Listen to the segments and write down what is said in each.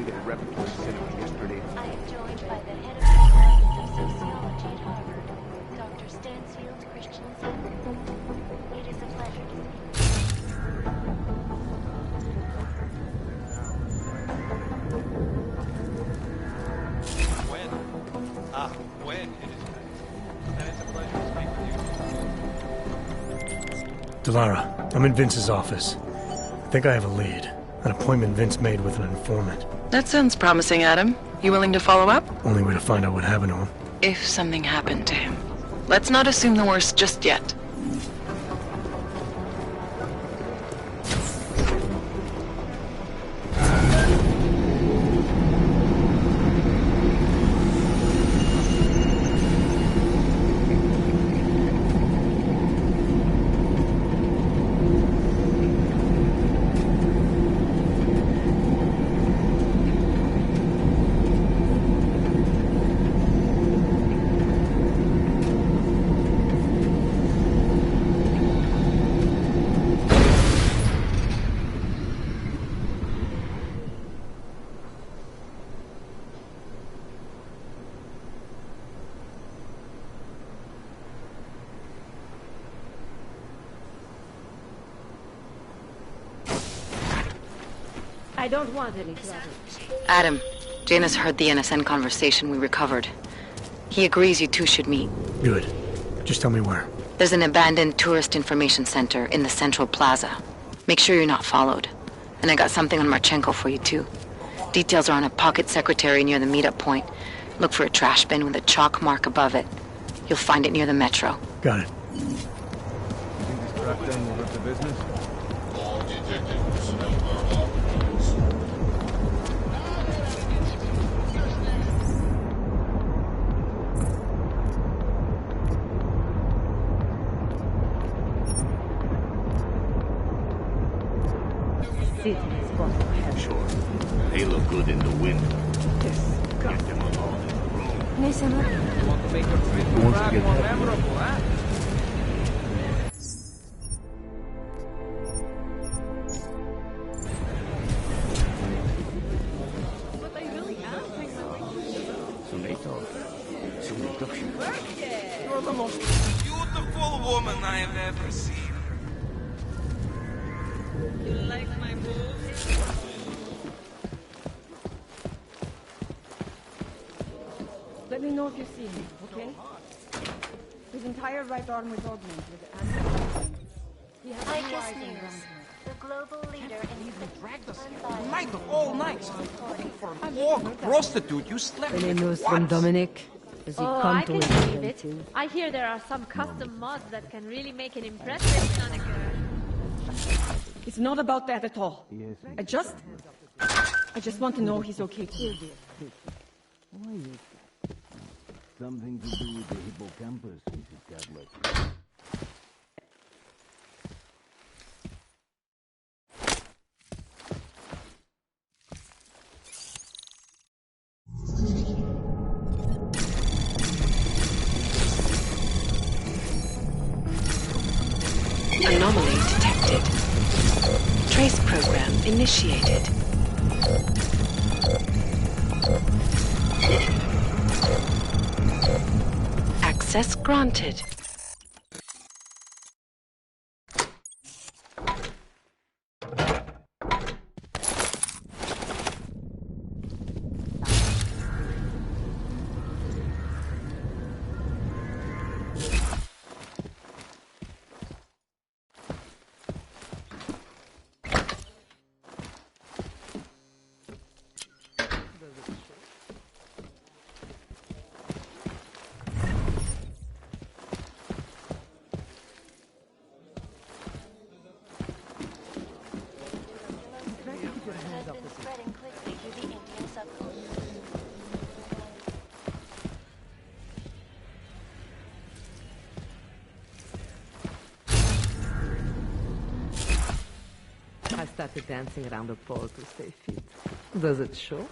completed a repertoire cinema yesterday. I am joined by the head of the Department of Sociology at Harvard, Dr. Stansfield Christensen. It is a pleasure to see When it is nice. And it's a pleasure to speak with you. Delara, I'm in Vince's office. I think I have a lead. An appointment Vince made with an informant. That sounds promising, Adam. You willing to follow up? Only way to find out what happened to him. If something happened to him. Let's not assume the worst just yet. I don't want any trouble. Adam, Janus heard the NSN conversation we recovered. He agrees you two should meet. Good. Just tell me where. There's an abandoned tourist information center in the central plaza. Make sure you're not followed. And I got something on Marchenko for you too. Details are on a pocket secretary near the meetup point. Look for a trash bin with a chalk mark above it. You'll find it near the metro. Got it. You think this crackdown will hurt the business? All detectives of our office. Sure. They look good in the wind. Get them all in the room. You want to make your trip to Prague more memorable, huh? But I really am thinking So they thought. Some reduction. You're the most beautiful woman I have ever seen. you like my moves. Let me know if you see him, okay? His entire right arm was augmented with anti-aging. He has blue eyes Icus and News, brown hair. the global leader in Dragged us unbiased night all night. For a poor prostitute, you slept Any with news from once. Dominic? Does he Oh, come I to can his believe it. senses? I hear there are some custom mods that can really make an impressive on a girl. It's not about that at all. I just want to know he's okay too. Something to do with the hippocampus, Mrs. Cadlet. Anomaly detected. Trace program initiated. Access granted. has been spreading quickly through the Indian subcontinent. I started dancing around a pole to stay fit. Does it show?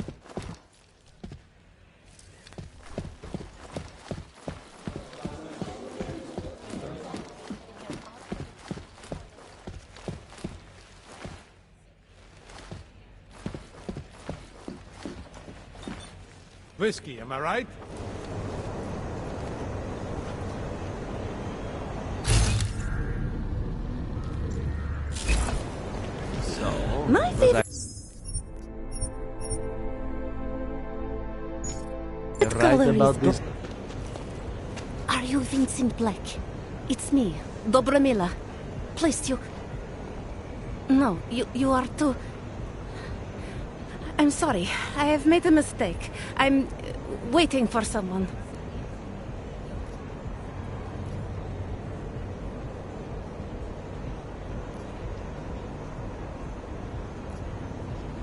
Whiskey, am I right? So, My favorite color is this. Are you Vincent Black? It's me, Dobramila. Please, you... No, you are too... I'm sorry. I have made a mistake. I'm waiting for someone.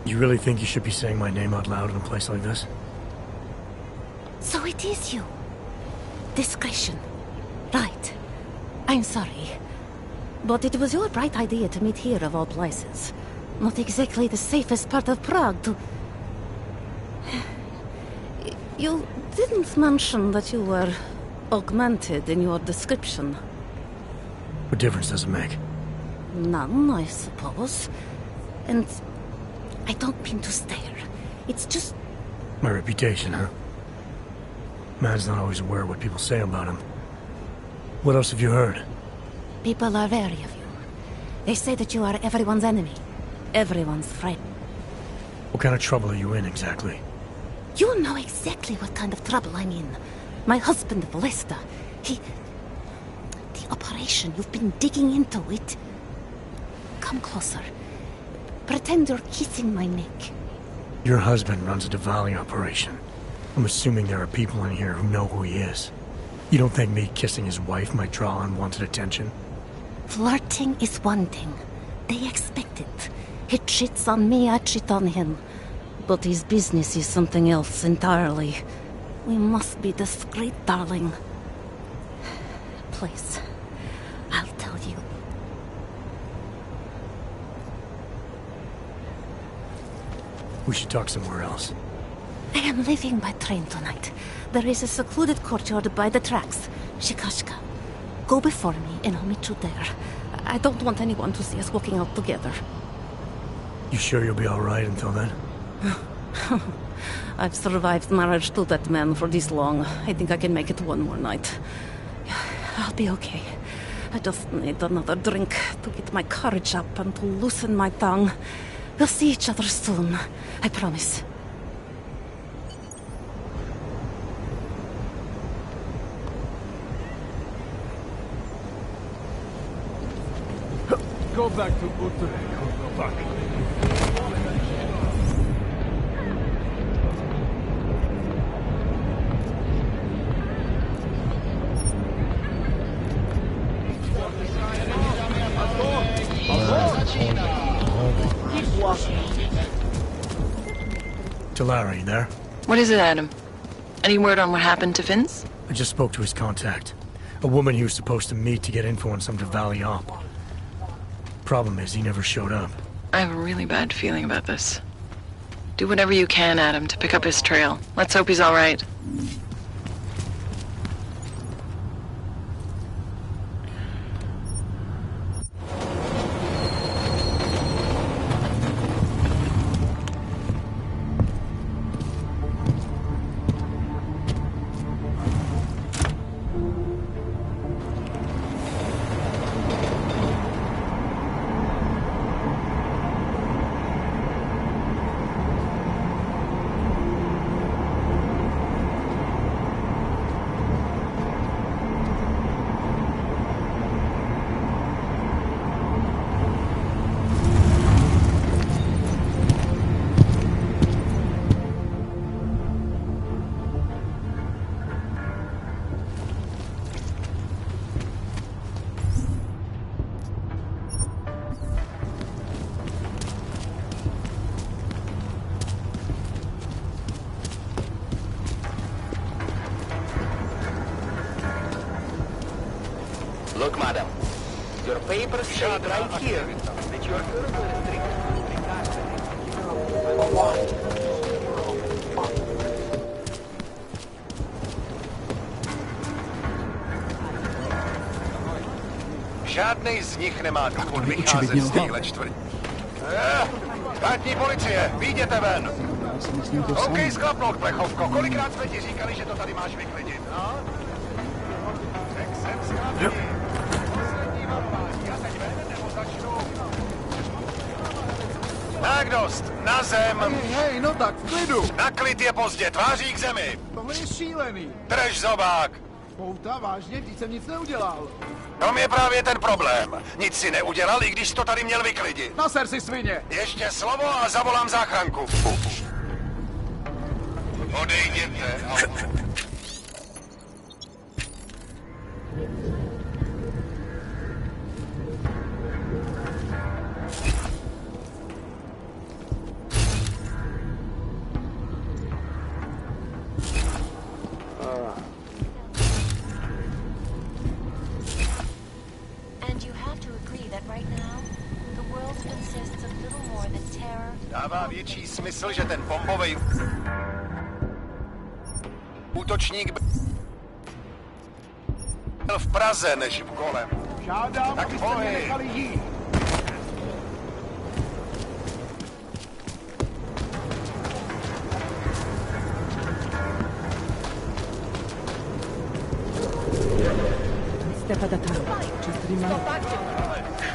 You really think you should be saying my name out loud in a place like this? So it is you. Discretion. Right. I'm sorry. But it was your bright idea to meet here of all places. Not exactly the safest part of Prague to... You didn't mention that you were augmented in your description. What difference does it make? None, I suppose. And I don't mean to stare. It's just... My reputation, huh? Man's not always aware of what people say about him. What else have you heard? People are wary of you. They say that you are everyone's enemy. Everyone's friend. What kind of trouble are you in, exactly? You know exactly what kind of trouble I'm in. My husband, Lester, he... The operation, you've been digging into it. Come closer. Pretend you're kissing my neck. Your husband runs a Diwali operation. I'm assuming there are people in here who know who he is. You don't think me kissing his wife might draw unwanted attention? Flirting is one thing. They expect it. He cheats on me, I cheat on him. But his business is something else entirely. We must be discreet, darling. Please, I'll tell you. We should talk somewhere else. I am leaving by train tonight. There is a secluded courtyard by the tracks. Shikashka. Go before me and I'll meet you there. I don't want anyone to see us walking out together. You sure you'll be alright until then? I've survived marriage to that man for this long. I think I can make it one more night. I'll be okay. I just need another drink to get my courage up and to loosen my tongue. We'll see each other soon. I promise. Go back to Utrecht or go back. Talara, you there? What is it, Adam? Any word on what happened to Vince? I just spoke to his contact. A woman he was supposed to meet to get info on some Diwali op. Problem is, he never showed up. I have a really bad feeling about this. Do whatever you can, Adam, to pick up his trail. Let's hope he's all right. Look, madam. Your papers say right here that you are currently Žádnej z nich nemá důvod vycházet z téhle čtvrti. Státní policie, vyjděte ven! si myslím to OK, samé. sklapnout, plechovko. Kolikrát jsme ti říkali, že to tady máš vyklidit, no? Tak jsem sklapný. Poslední varování. A teď ven, nebo začnu? Tak dost. Na zem. Hej, no tak, v klidu. Na klid je pozdě. Tváří k zemi. Tohle je šílený. Drž zobák. Pouta, vážně, když jsem nic neudělal. Tom je právě ten problém. Nic si neudělal, i když to tady měl vyklidit. Naser si svině. Ještě slovo a zavolám záchranku. Odejděte. And you have to agree that right now, the world consists of little more than terror. Dává větší smysl, že ten bombový útočník byl v Praze než v kolem. Žádám, Tak abyste mě pojď. nechali jít. Step at a time. Just remember.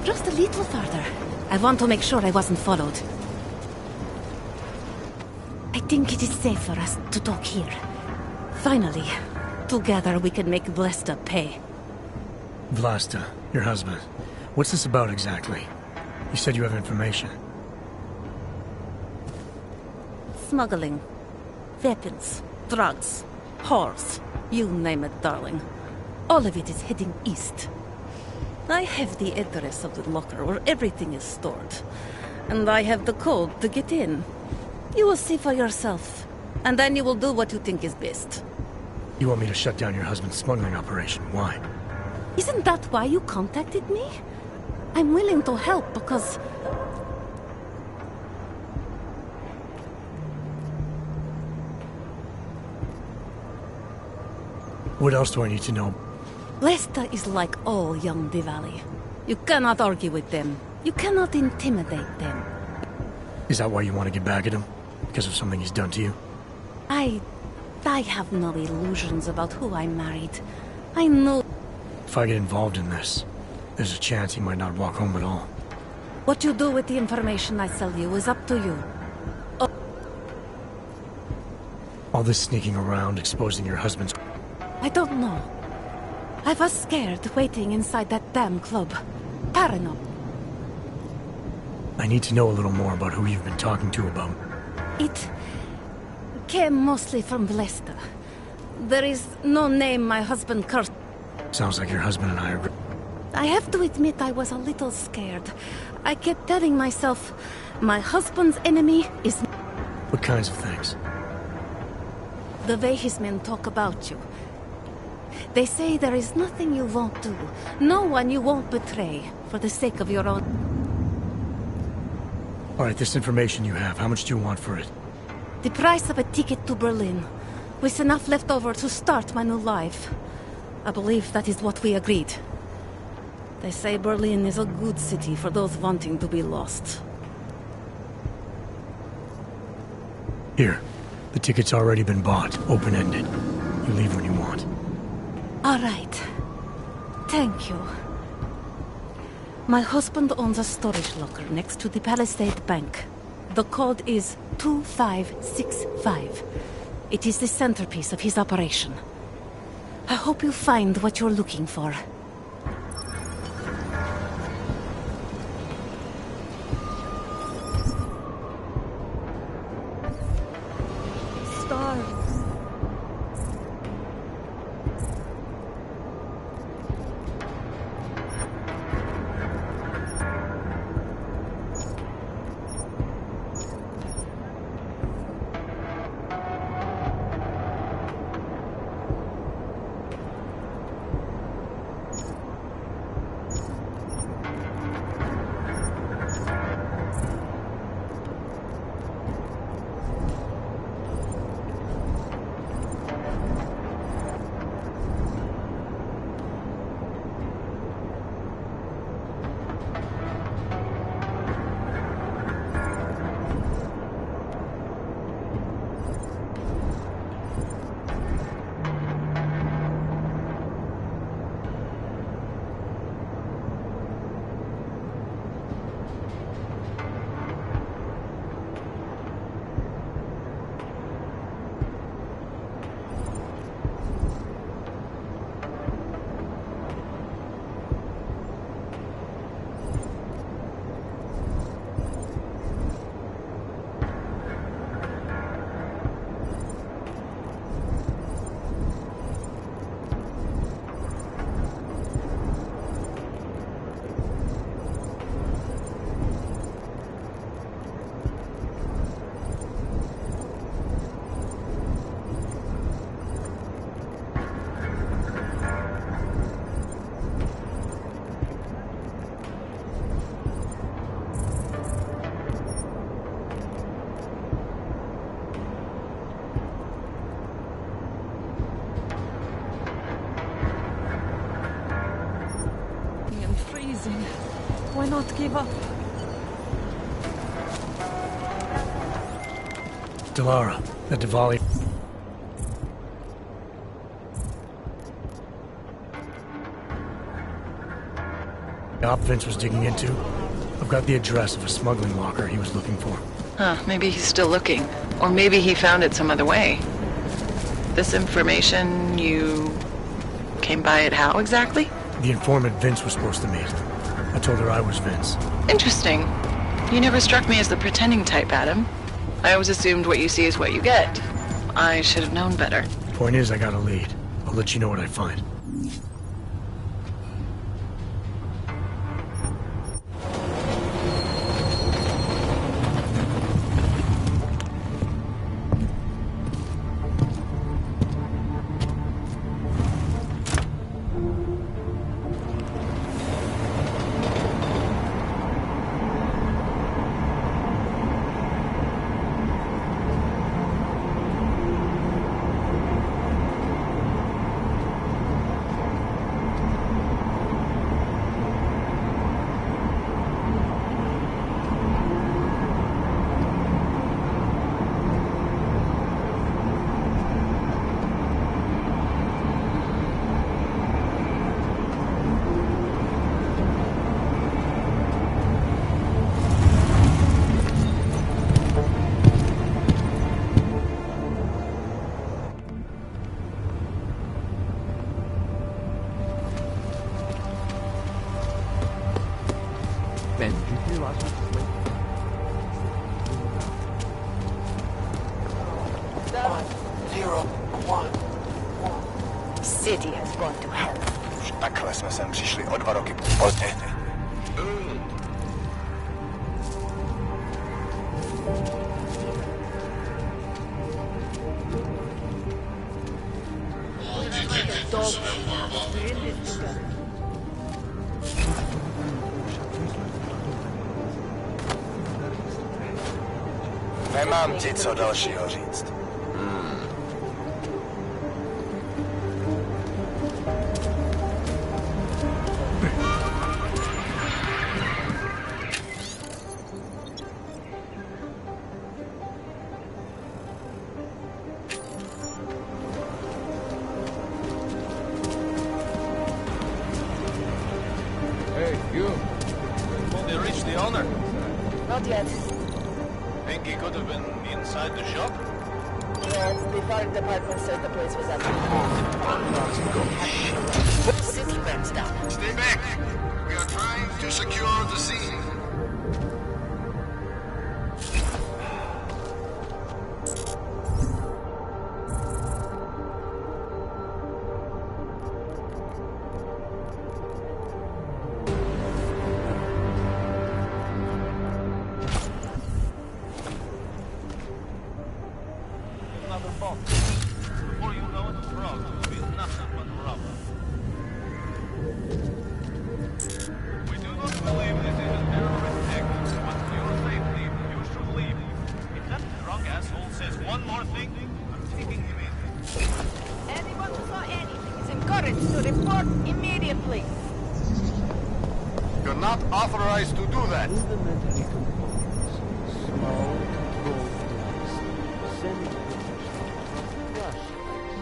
Just a little farther. I want to make sure I wasn't followed. I think it is safe for us to talk here. Finally, together we can make Vlasta pay. Vlasta, your husband. What's this about exactly? You said you have information. Smuggling. Weapons. Drugs. Whores. You name it, darling. All of it is heading east. I have the address of the locker where everything is stored. And I have the code to get in. You will see for yourself. And then you will do what you think is best. You want me to shut down your husband's smuggling operation? Why? Isn't that why you contacted me? I'm willing to help because... What else do I need to know? Lesta is like all young Diwali. You cannot argue with them. You cannot intimidate them. Is that why you want to get back at him? Because of something he's done to you? I have no illusions about who I married. I know... If I get involved in this, there's a chance he might not walk home at all. What you do with the information I sell you is up to you. All this sneaking around, exposing your husband's... I don't know. I was scared waiting inside that damn club. Paranoid. I need to know a little more about who you've been talking to about. It came mostly from Vlasta. There is no name my husband cursed. Sounds like your husband and I are... I have to admit I was a little scared. I kept telling myself, my husband's enemy is... What kinds of things? The way his men talk about you. They say there is nothing you won't do, no one you won't betray, for the sake of your own... Alright, this information you have, how much do you want for it? The price of a ticket to Berlin, with enough left over to start my new life. I believe that is what we agreed. They say Berlin is a good city for those wanting to be lost. Here. The ticket's already been bought, open-ended. You leave when you want. All right. Thank you. My husband owns a storage locker next to the Palisade Bank. The code is 2565. It is the centerpiece of his operation. I hope you find what you're looking for. Why not give up? Delara, the Diwali. The op Vince was digging into. I've got the address of a smuggling locker he was looking for. Huh, maybe he's still looking. Or maybe he found it some other way. This information, you came by it how exactly? The informant Vince was supposed to meet. I told her I was Vince. Interesting. You never struck me as the pretending type, Adam. I always assumed what you see is what you get. I should have known better. Point is, I got a lead. I'll let you know what I find. City has gone to hell. Už takhle jsme sem přišli o 2 roky pozdě. Nemám ti co dalšího říct. Hey, you. Will they reach the owner? Not yet. Think he could have been inside the shop? Yes, the fire department said the place was empty. City burns down. Stay back. We are trying to secure the scene. Another bomb. Before you know it, the frog will be nothing but rubber. We do not believe this is a terrorist act, but for your safety, you should leave. If that drunk asshole says one more thing, I'm taking him in. Anyone who saw anything is encouraged to report immediately. You're not authorized to do that. Rudimentary components, small controlled devices, semi-finished, flashlights.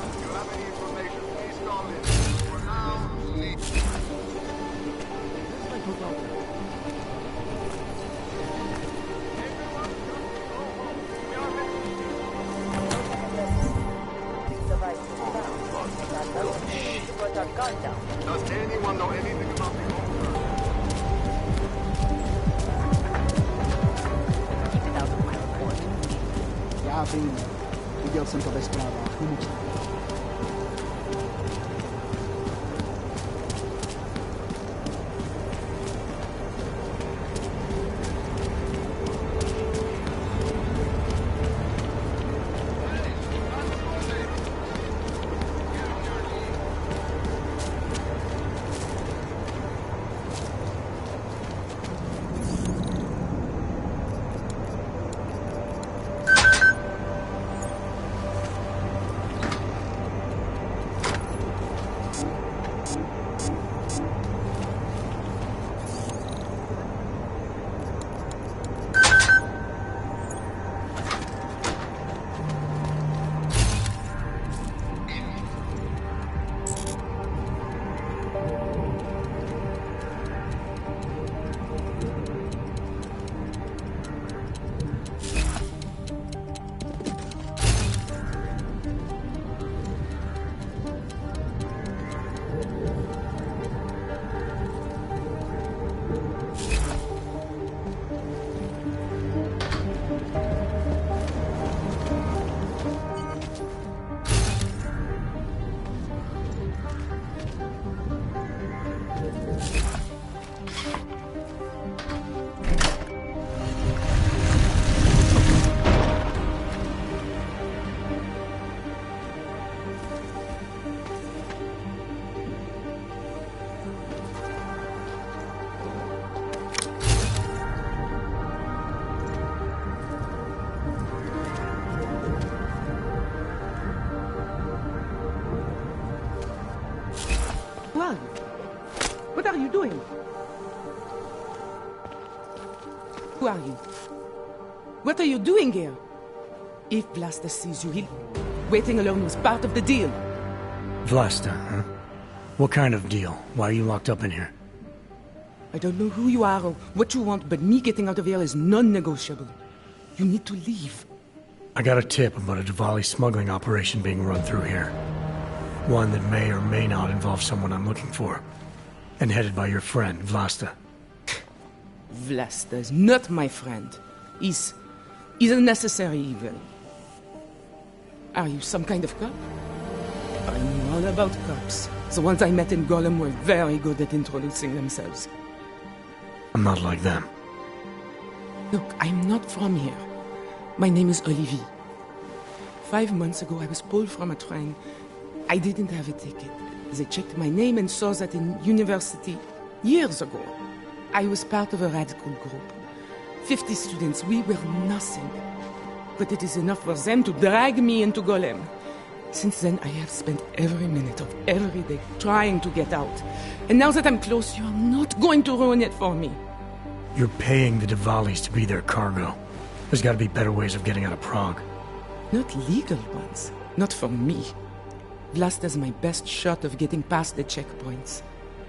If you have any information, please call in. For now, leave. Like a doctor. Does anyone know anything about the owner? Keep it out of my report. Já vím. Viděl jsem to ve zprávách. Nemoc. are you doing? Who are you? What are you doing here? If Vlasta sees you, waiting alone was part of the deal. Vlasta, huh? What kind of deal? Why are you locked up in here? I don't know who you are or what you want, but me getting out of here is non-negotiable. You need to leave. I got a tip about a Diwali smuggling operation being run through here. One that may or may not involve someone I'm looking for. And headed by your friend, Vlasta. Vlasta is not my friend. He's a necessary evil. Are you some kind of cop? I know all about cops. The ones I met in Golem were very good at introducing themselves. I'm not like them. Look, I'm not from here. My name is Olivier. 5 months ago, I was pulled from a train. I didn't have a ticket. They checked my name and saw that in university years ago. I was part of a radical group. 50 students, we were nothing. But it is enough for them to drag me into Golem. Since then, I have spent every minute of every day trying to get out. And now that I'm close, you're not going to ruin it for me. You're paying the Diwalis to be their cargo. There's gotta be better ways of getting out of Prague. Not legal ones. Not for me. Vlasta's my best shot of getting past the checkpoints.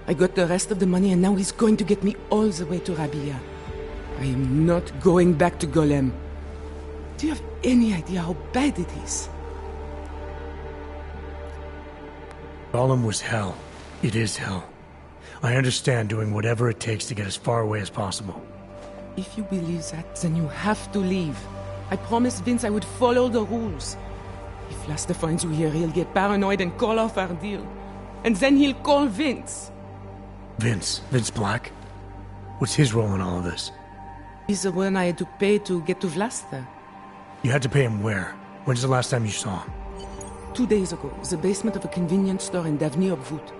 I got the rest of the money and now he's going to get me all the way to Rabia. I am not going back to Golem. Do you have any idea how bad it is? Golem was hell. It is hell. I understand doing whatever it takes to get as far away as possible. If you believe that, then you have to leave. I promised Vince I would follow the rules. If Vlasta finds you here, he'll get paranoid and call off our deal. And then he'll call Vince. Vince Black? What's his role in all of this? He's the one I had to pay to get to Vlasta. You had to pay him where? When's the last time you saw him? 2 days ago, the basement of a convenience store in Davni Obvut.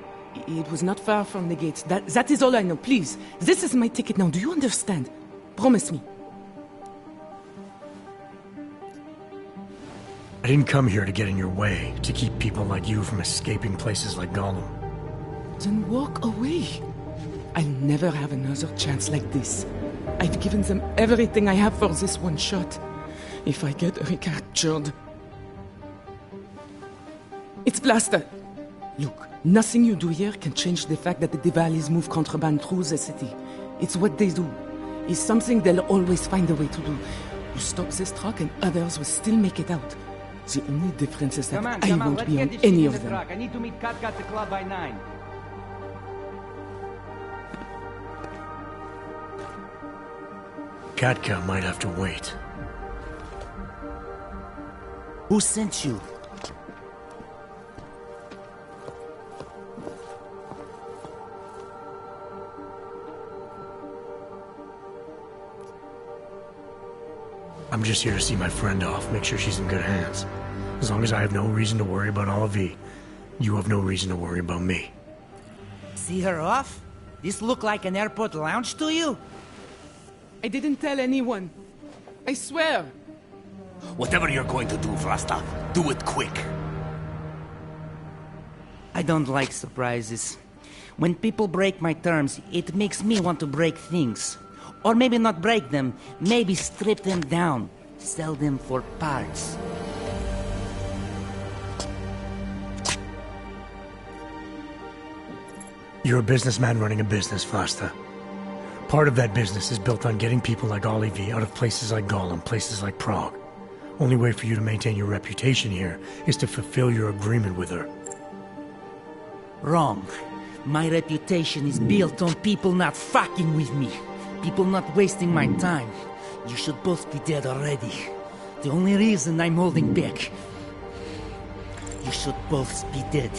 It was not far from the gates. That is all I know. Please, this is my ticket now. Do you understand? Promise me. I didn't come here to get in your way, to keep people like you from escaping places like Gollum. Then walk away. I'll never have another chance like this. I've given them everything I have for this one shot. If I get recaptured... It's Vlasta. Look, nothing you do here can change the fact that the Diwalis move contraband through the city. It's what they do. It's something they'll always find a way to do. You stop this truck and others will still make it out. The only difference is that I won't be on any of them. I need to meet Katka at the club by 9. Katka might have to wait. Who sent you? I'm just here to see my friend off, make sure she's in good hands. As long as I have no reason to worry about Olivier, you have no reason to worry about me. See her off? This look like an airport lounge to you? I didn't tell anyone. I swear. Whatever you're going to do, Vlasta, do it quick. I don't like surprises. When people break my terms, it makes me want to break things. Or maybe not break them, maybe strip them down. Sell them for parts. You're a businessman running a business, Vlasta. Part of that business is built on getting people like Olivier out of places like Gollum, places like Prague. Only way for you to maintain your reputation here is to fulfill your agreement with her. Wrong. My reputation is built on people not fucking with me. People not wasting my time. You should both be dead already. The only reason I'm holding back. You should both be dead.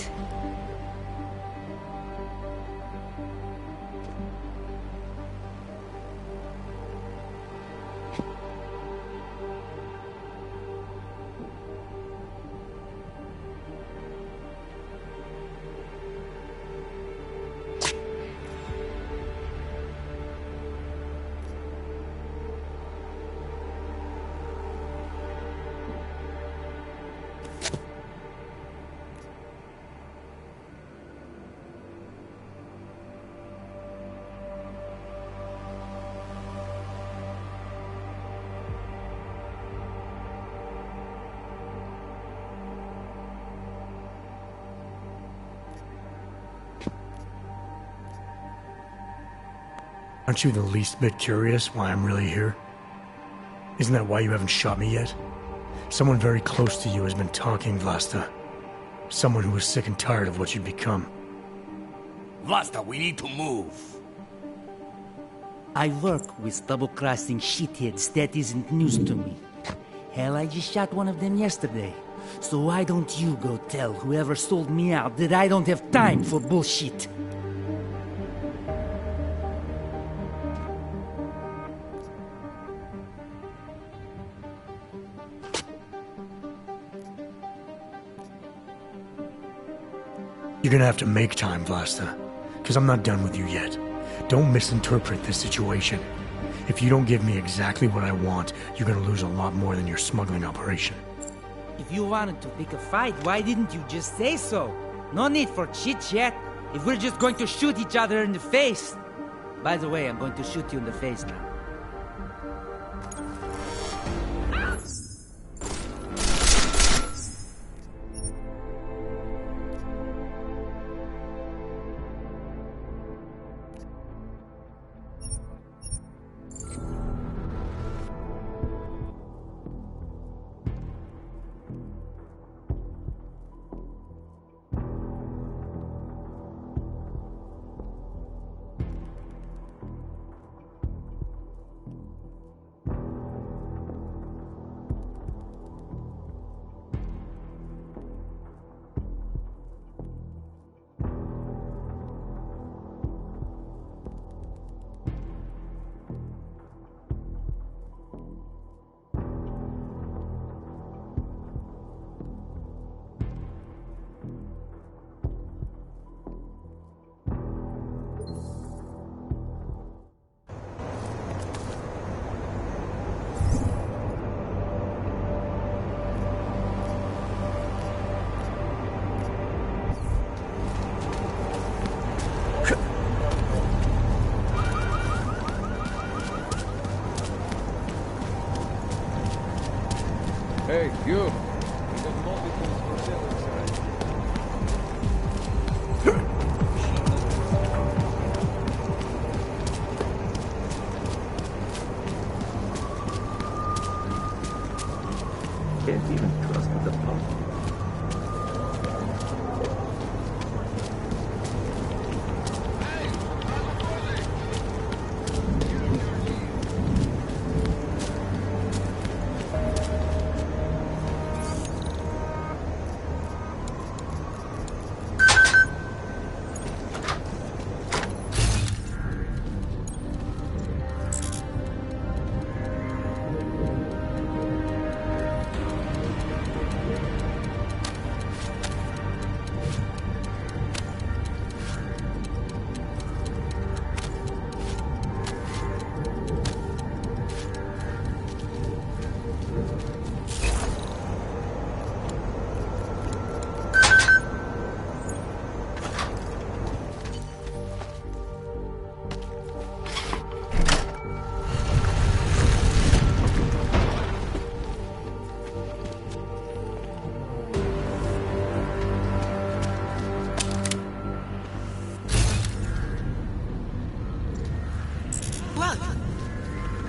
Aren't you the least bit curious why I'm really here? Isn't that why you haven't shot me yet? Someone very close to you has been talking, Vlasta. Someone who is sick and tired of what you've become. Vlasta, we need to move. I work with double-crossing shitheads. That isn't news to me. Hell, I just shot one of them yesterday. So why don't you go tell whoever sold me out that I don't have time for bullshit? You're gonna have to make time, Vlasta. Because I'm not done with you yet. Don't misinterpret this situation. If you don't give me exactly what I want, you're gonna lose a lot more than your smuggling operation. If you wanted to pick a fight, why didn't you just say so? No need for chit-chat. If we're just going to shoot each other in the face. By the way, I'm going to shoot you in the face now. Hey, you! We got multiples for sale inside. Can't even trust the pump.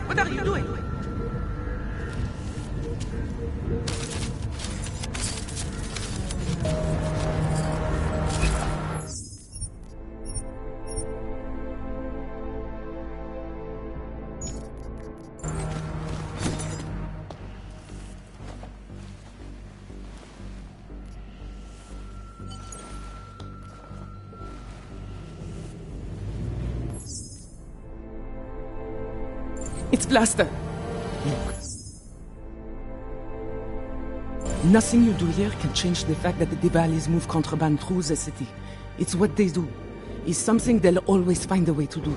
What are you doing? It's Blaster. Look. Nothing you do here can change the fact that the Devalis move contraband through the city. It's what they do. It's something they'll always find a way to do.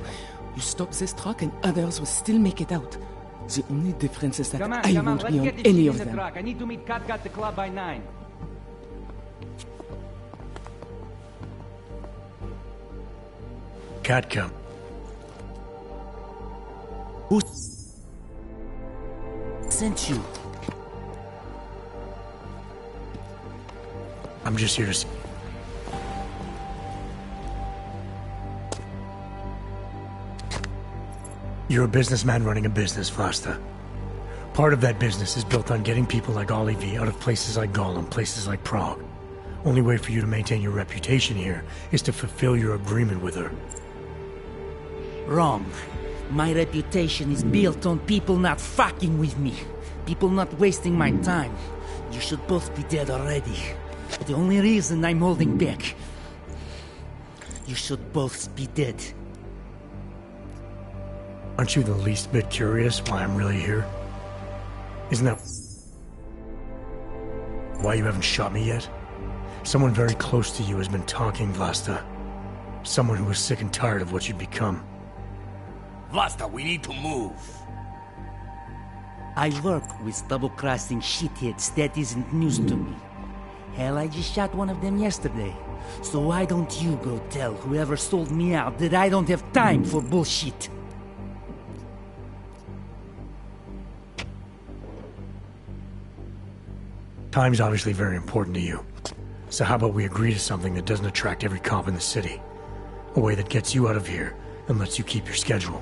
You stop this truck and others will still make it out. The only difference is that I won't be on any of them. I need to meet Cat at the club by 9. Cat come. Who sent you? I'm just here to see. You're a businessman running a business, Vlasta. Part of that business is built on getting people like Olive out of places like Gollum, places like Prague. Only way for you to maintain your reputation here is to fulfill your agreement with her. Wrong. My reputation is built on people not fucking with me. People not wasting my time. You should both be dead already. The only reason I'm holding back. You should both be dead. Aren't you the least bit curious why I'm really here? Isn't that why you haven't shot me yet? Someone very close to you has been talking, Vlasta. Someone who is sick and tired of what you've become. Vlasta, we need to move. I work with double-crossing shitheads. That isn't news to me. Hell, I just shot one of them yesterday. So why don't you go tell whoever sold me out that I don't have time for bullshit? Time's obviously very important to you. So how about we agree to something that doesn't attract every cop in the city? A way that gets you out of here and lets you keep your schedule.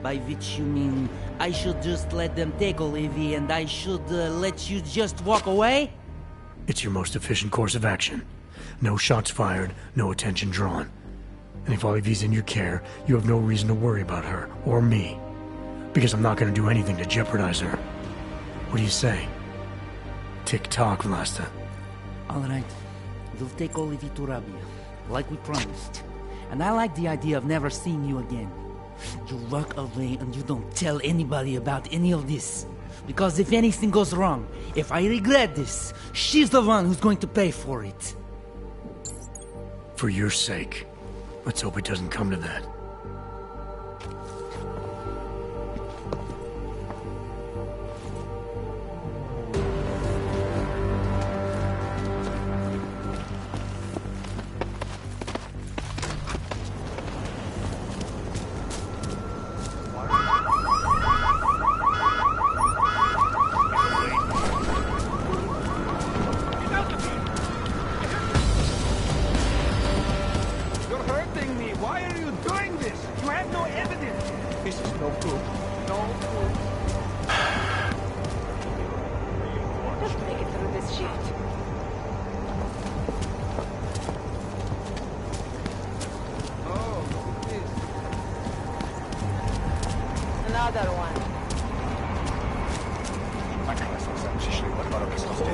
By which you mean I should just let them take Olivia and I should let you just walk away? It's your most efficient course of action. No shots fired, no attention drawn. And if Olivia's in your care, you have no reason to worry about her, or me. Because I'm not going to do anything to jeopardize her. What do you say? Tick-tock, Vlasta. All right. We'll take Olivia to Rabia, like we promised. And I like the idea of never seeing you again. You walk away and you don't tell anybody about any of this. Because if anything goes wrong, if I regret this, she's the one who's going to pay for it. For your sake, let's hope it doesn't come to that. Another one. Takhle jsme sem přišli o 2 roky zpátky.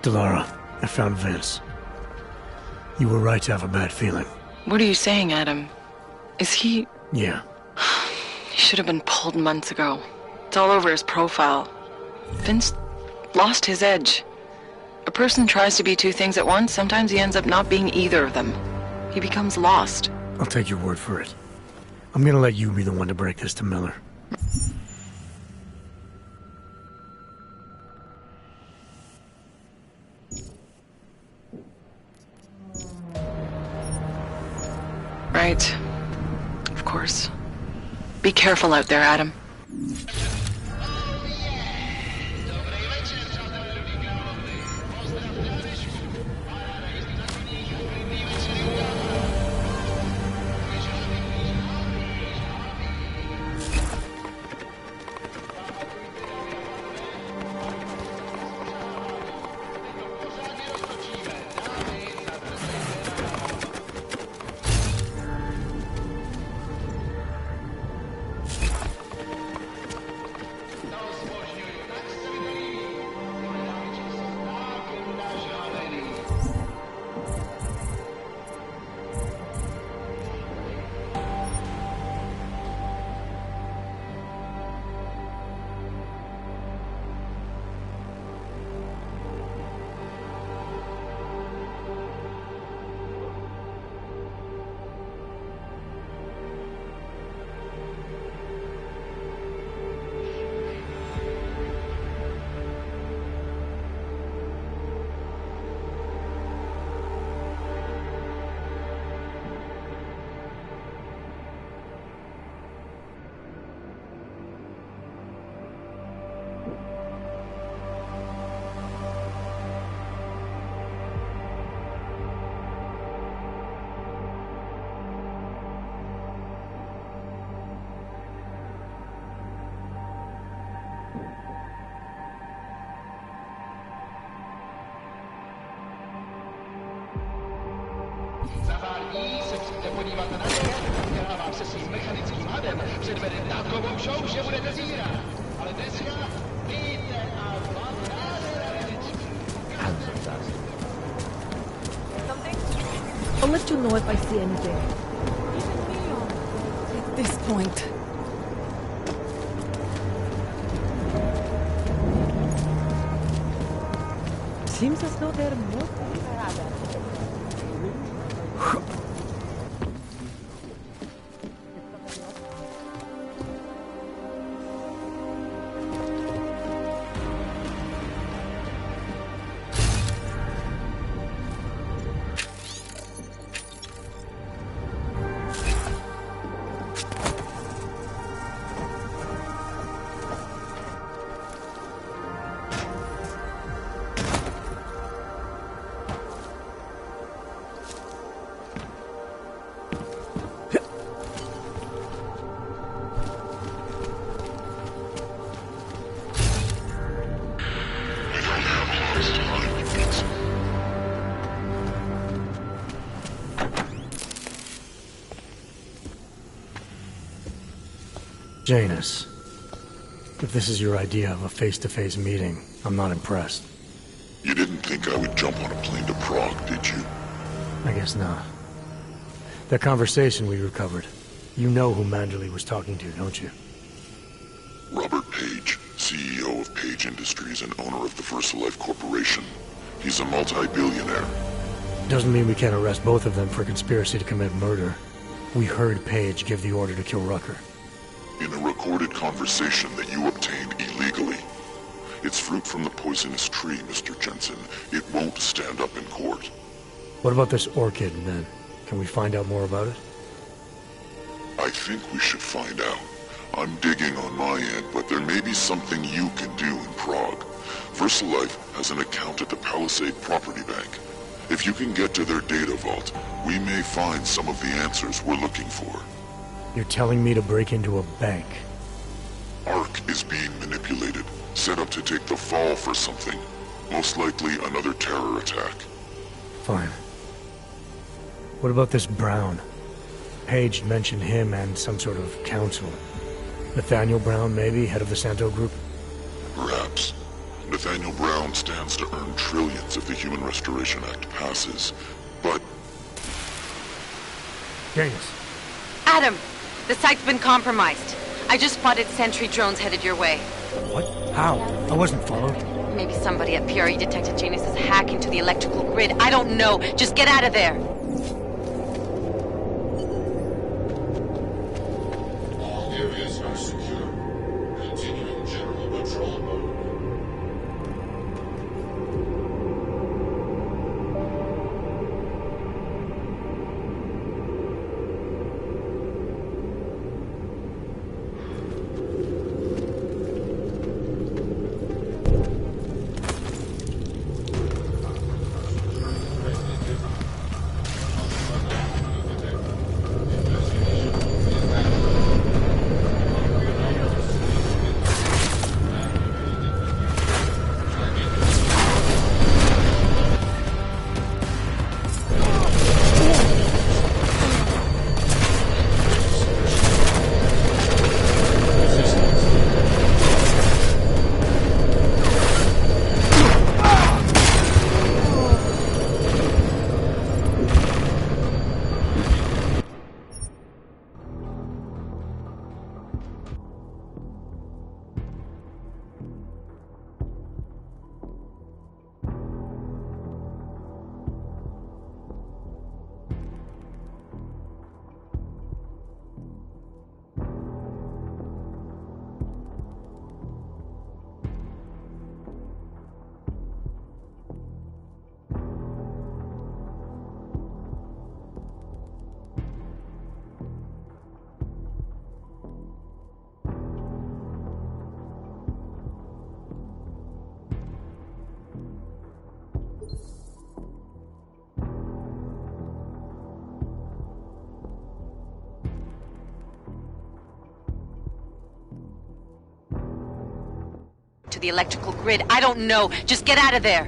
Delara, I found Vince. You were right to have a bad feeling. What are you saying, Adam? Is he... Yeah. He should have been pulled months ago. It's all over his profile. Vince lost his edge. A person tries to be 2 things at once, sometimes he ends up not being either of them. He becomes lost. I'll take your word for it. I'm gonna let you be the one to break this to Miller. Right. Of course. Be careful out there, Adam. ní se přijďte podívat na něj, která vám se svým mechanickým hadem předvede takovou show, že budete zírat. Ale dneska víte a vám Something? I'll let you know if I see anything. At this point. Seems as though they're more Janus, if this is your idea of a face-to-face meeting, I'm not impressed. You didn't think I would jump on a plane to Prague, did you? I guess not. That conversation we recovered, you know who Manderley was talking to, don't you? Robert Page, CEO of Page Industries and owner of the VersaLife Corporation. He's a multi-billionaire. Doesn't mean we can't arrest both of them for conspiracy to commit murder. We heard Page give the order to kill Rucker. In a recorded conversation that you obtained illegally. It's fruit from the poisonous tree, Mr. Jensen. It won't stand up in court. What about this orchid, then? Can we find out more about it? I think we should find out. I'm digging on my end, but there may be something you can do in Prague. VersaLife has an account at the Palisade Property Bank. If you can get to their data vault, we may find some of the answers we're looking for. You're telling me to break into a bank? Ark is being manipulated, set up to take the fall for something. Most likely another terror attack. Fine. What about this Brown? Page mentioned him and some sort of council. Nathaniel Brown, maybe, head of the Santo Group? Perhaps. Nathaniel Brown stands to earn trillions if the Human Restoration Act passes, but... Janus. Adam! The site's been compromised. I just spotted sentry drones headed your way. What? How? I wasn't followed. Maybe somebody at PRE detected Janus's hack into the electrical grid. I don't know. Just get out of there. All areas are secure. Continuing general patrol mode. To the electrical grid. I don't know. Just get out of there.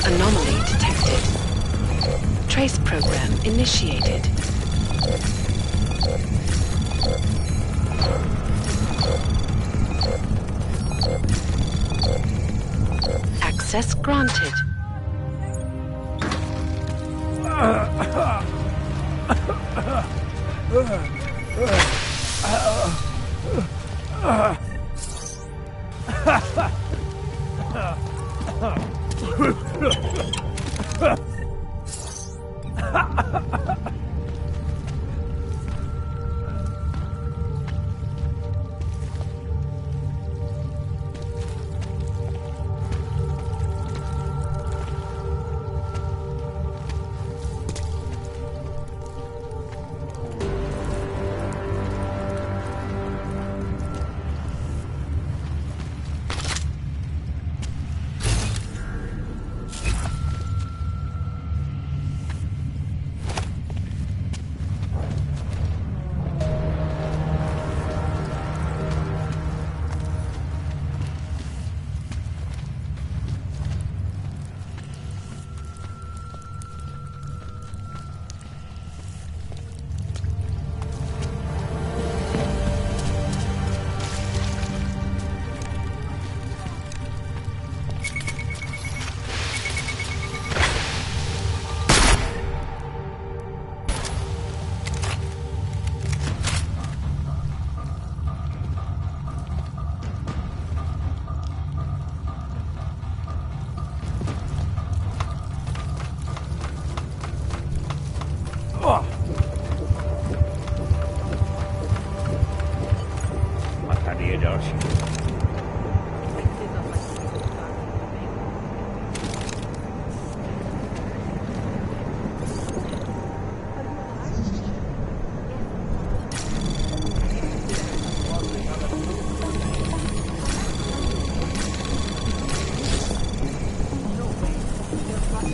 Anomaly detected. Trace program initiated. Access granted.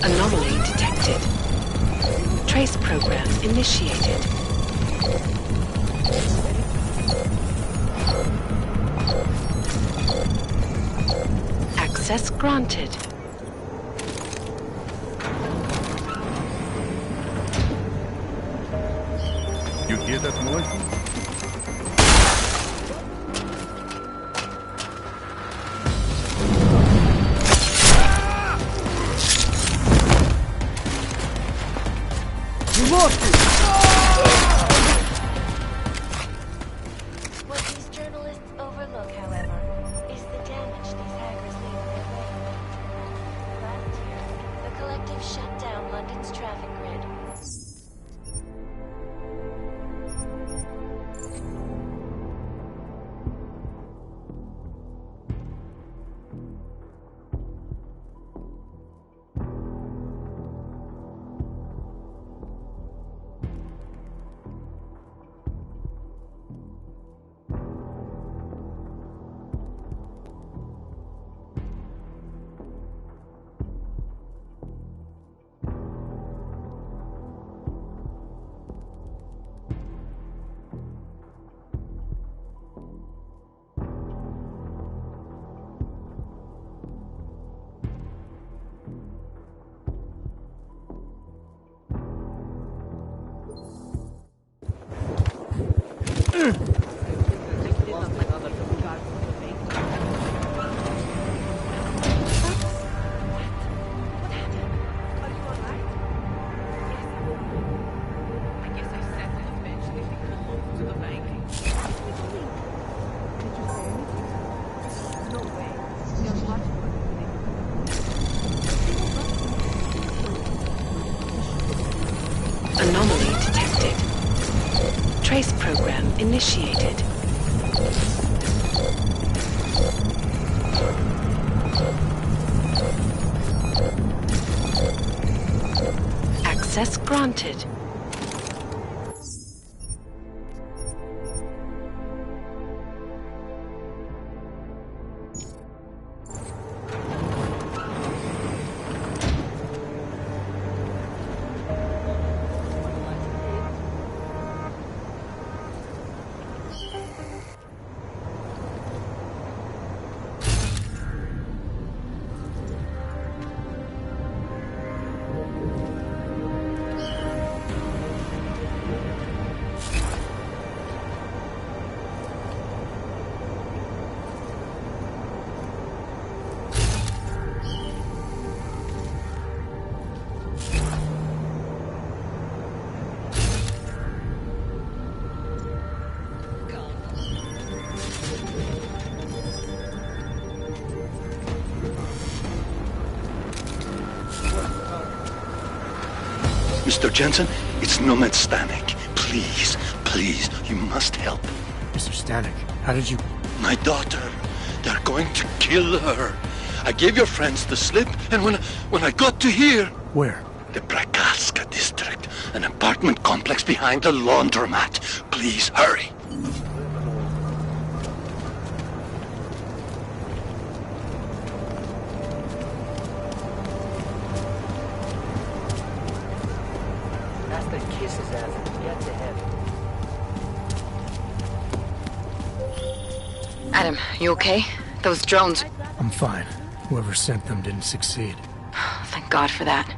Anomaly detected. Trace program initiated. Access granted. You hear that noise? What these journalists overlook, however, is the damage these hackers leave in their wake. Last year, the collective shut down London's traffic grid. initiated. Access granted. Mr. Jensen, it's Nomad Stanek. Please, please, you must help. Mr. Stanek, how did you... My daughter. They're going to kill her. I gave your friends the slip, and when I got to here... Where? The Prakaska district. An apartment complex behind the laundromat. Please, hurry. Adam, you okay? Those drones... I'm fine. Whoever sent them didn't succeed. Thank God for that.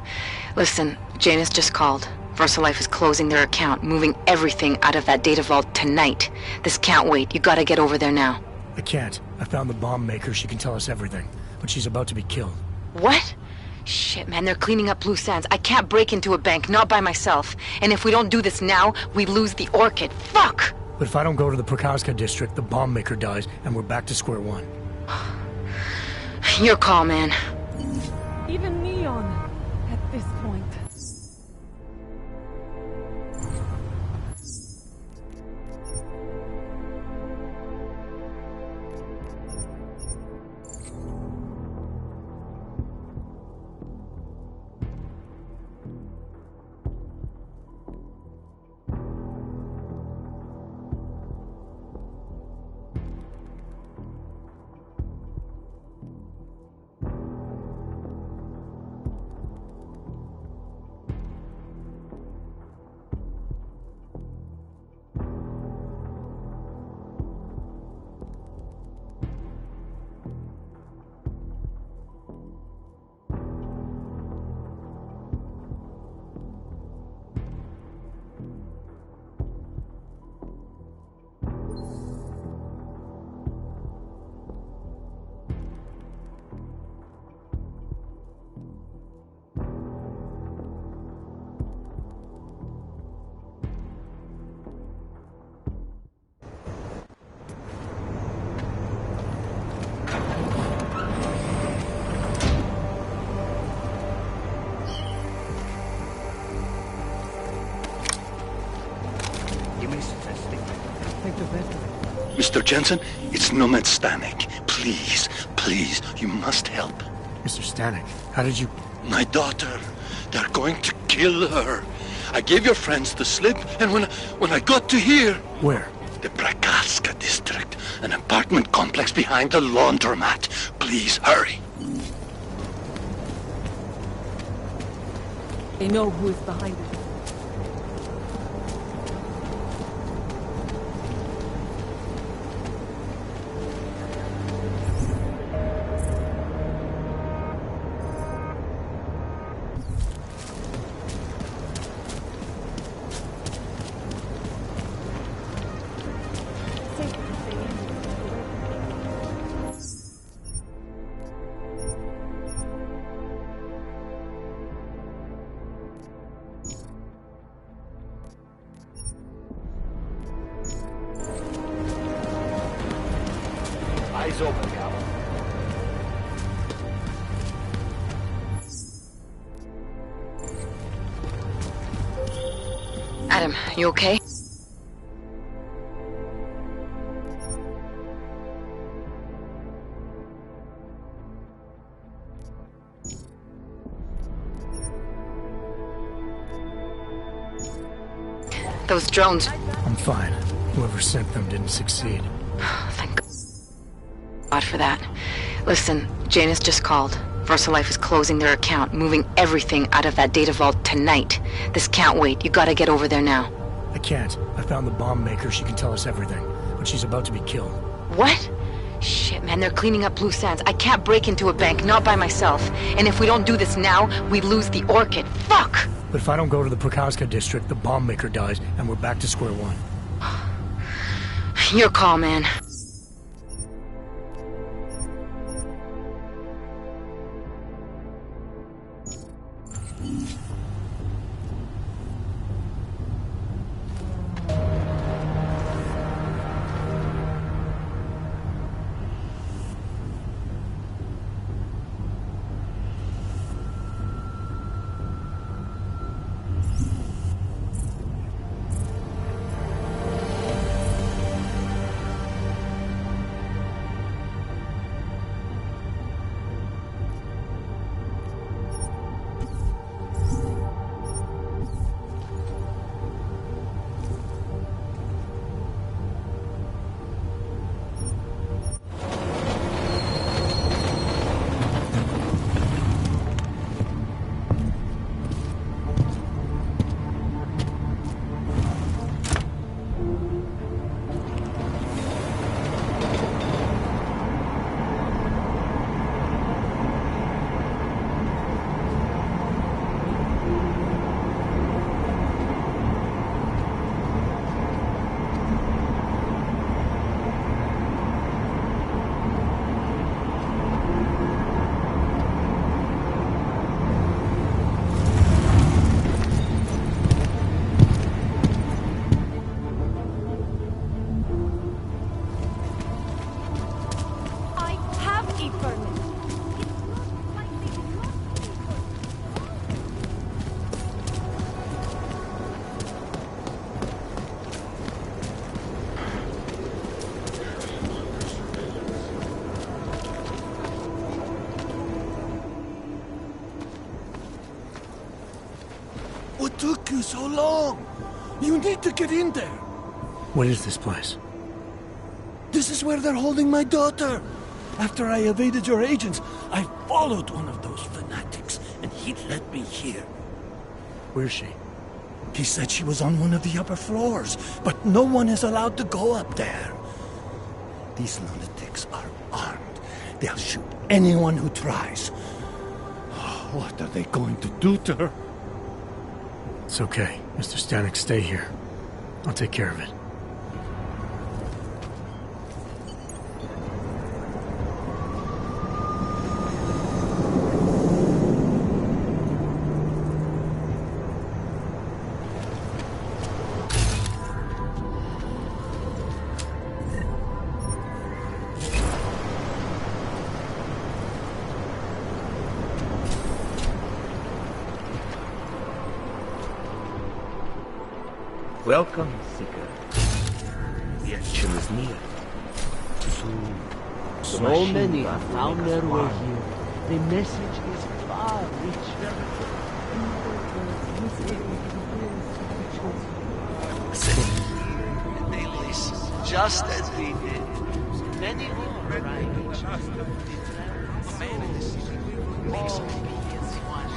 Listen, Janus just called. VersaLife is closing their account, moving everything out of that data vault tonight. This can't wait. You gotta get over there now. I can't. I found the bomb maker. She can tell us everything. But she's about to be killed. What? Shit, man, they're cleaning up loose ends. I can't break into a bank, not by myself. And if we don't do this now, we lose the Orchid. Fuck! But if I don't go to the Prakaska district, the bomb maker dies, and we're back to square one. Your call, man. Even Neon, at this point. Mr. Jensen, it's Nomad Stanek. Please, please, you must help. Mr. Stanek, how did you... My daughter. They're going to kill her. I gave your friends the slip, and when I got to here... Where? The Prakaska district. An apartment complex behind the laundromat. Please, hurry. They know who is behind it. Eyes open, Gal. Adam, you okay? Those drones... I'm fine. Whoever sent them didn't succeed. Thank God for that. Listen, Janus just called. VersaLife is closing their account, moving everything out of that data vault tonight. This can't wait. You gotta get over there now. I can't. I found the bomb maker. She can tell us everything. But she's about to be killed. What? Shit, man, they're cleaning up loose ends. I can't break into a bank, not by myself. And if we don't do this now, we lose the Orchid. Fuck! But if I don't go to the Prokowska district, the bomb maker dies, and we're back to square one. Your call, man. What took you so long? You need to get in there. What is this place? This is where they're holding my daughter. After I evaded your agents, I followed one of those fanatics, and he led me here. Where's she? He said she was on one of the upper floors, but no one is allowed to go up there. These lunatics are armed. They'll shoot anyone who tries. What are they going to do to her? It's okay. Mr. Stanek, stay here. I'll take care of it. Welcome, Seeker. The action is near. Soon, So many have found their way here. The message is far richer. They listen, just as we did. Many more arrived.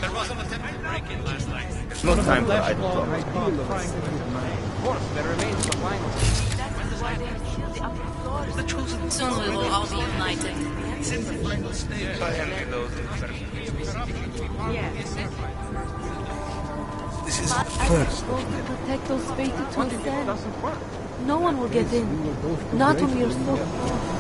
There was an attempted break-in last night. No time for idle talk. Of course, there remains the final. The chosen Soon we will all be united. It's in the final stage. I envy those This is Supposed to protect those fated to ascend. No one will get in. Not when we are so far.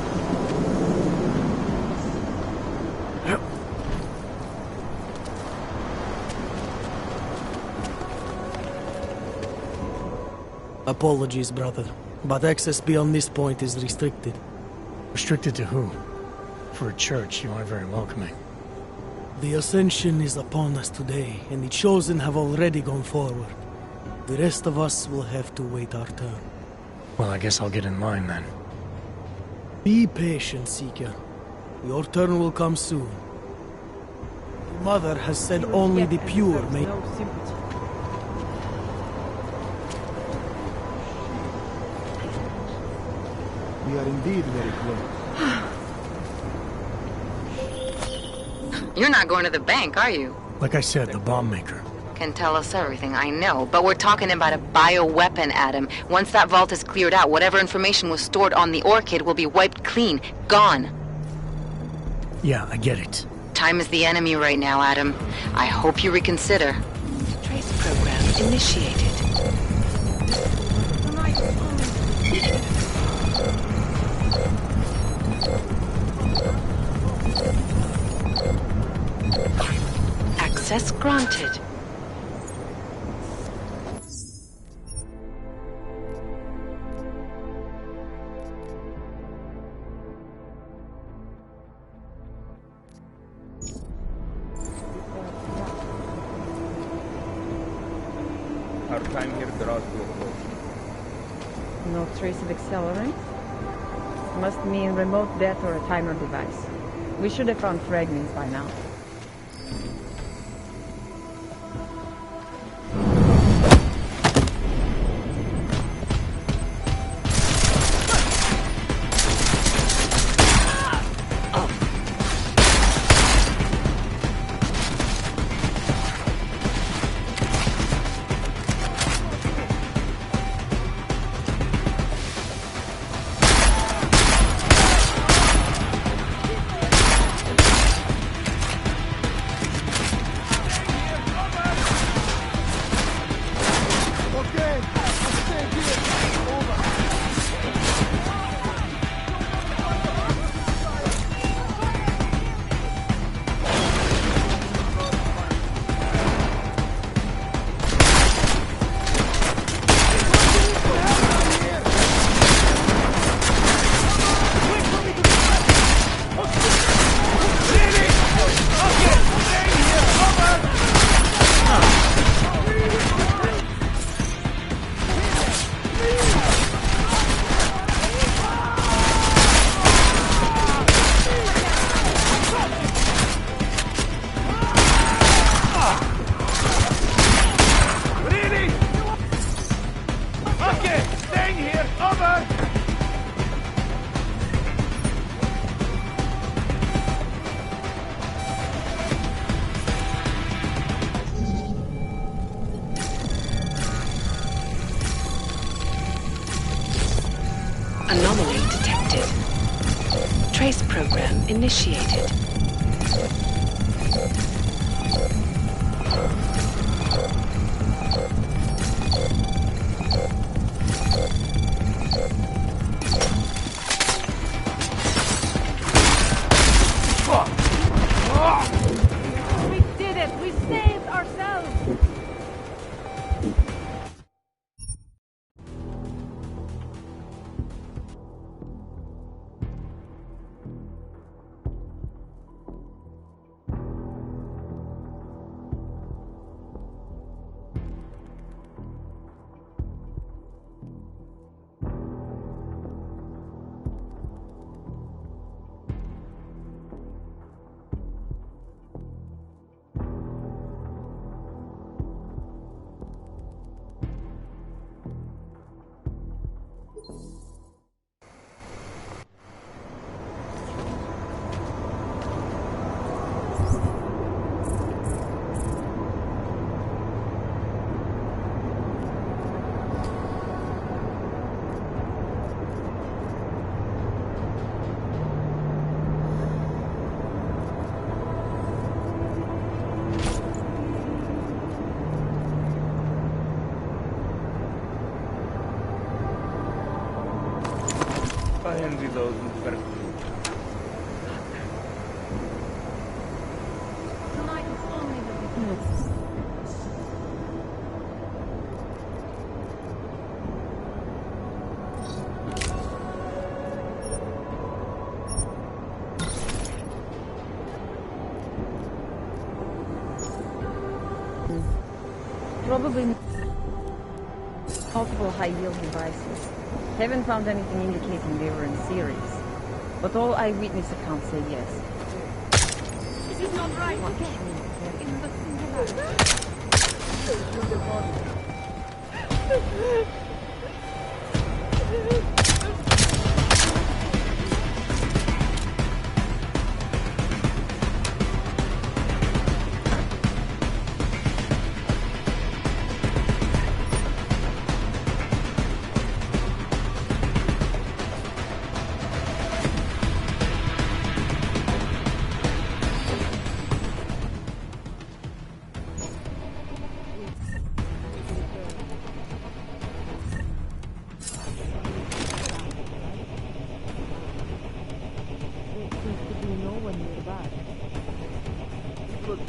Apologies, brother, but access beyond this point is restricted. Restricted to who? For a church, you aren't very welcoming. The ascension is upon us today, and the chosen have already gone forward. The rest of us will have to wait our turn. Well, I guess I'll get in line then. Be patient, Seeker. Your turn will come soon. Mother has said only the pure may... We are indeed very close. You're not going to the bank, are you? Like I said, the bomb maker. Can tell us everything, I know. But we're talking about a bioweapon, Adam. Once that vault is cleared out, whatever information was stored on the Orchid will be wiped clean. Gone. Yeah, I get it. Time is the enemy right now, Adam. I hope you reconsider. Trace program initiated. Access granted. Our time here draws to a close. No trace of accelerant? Must mean remote death or a timer device. We should have found fragments by now. Anomaly detected. Trace program initiated. We did it! We saved ourselves! I envy those who work. Tonight is only the beginning. Probably multiple high-yield devices. Haven't found anything indicating they were in series. But all eyewitness accounts say yes. This is not right. In the singular. to be no one nearby. Look.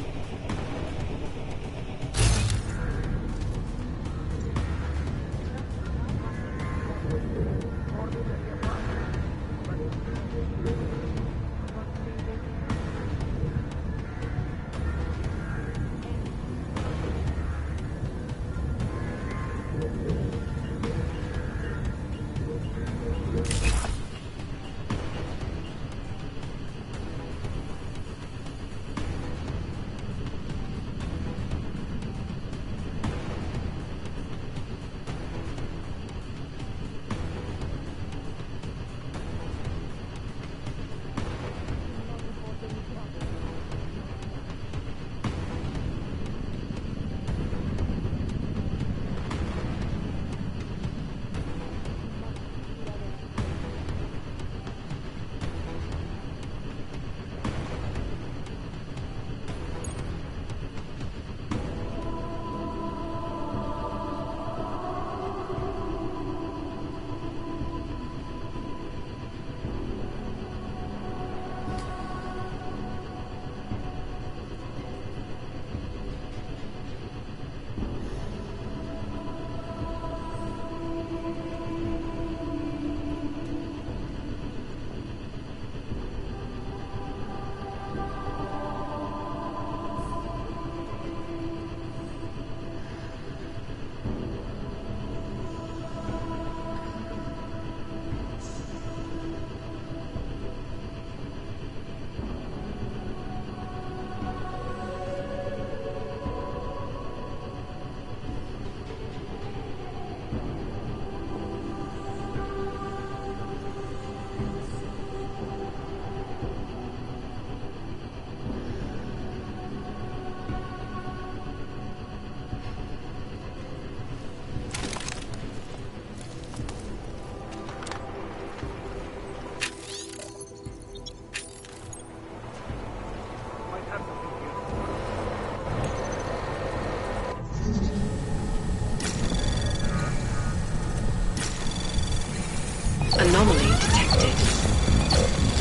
Anomaly detected.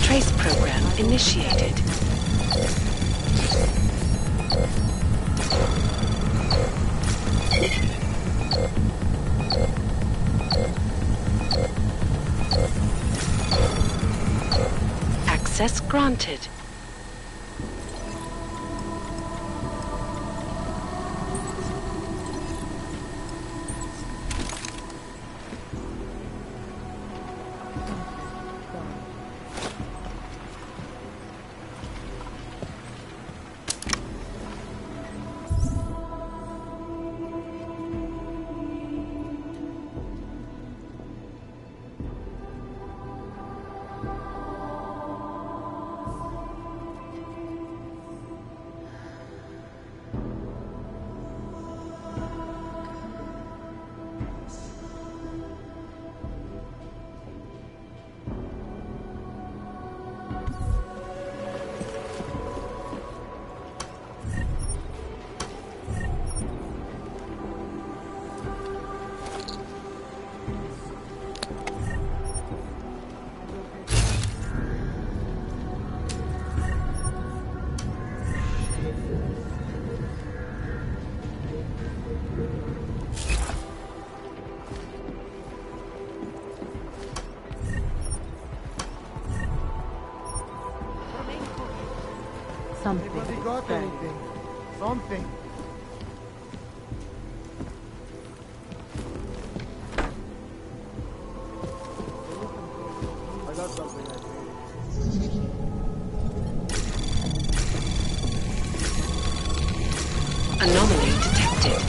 Trace program initiated. Access granted. Anybody got anything? Something. I got something. Anomaly detected.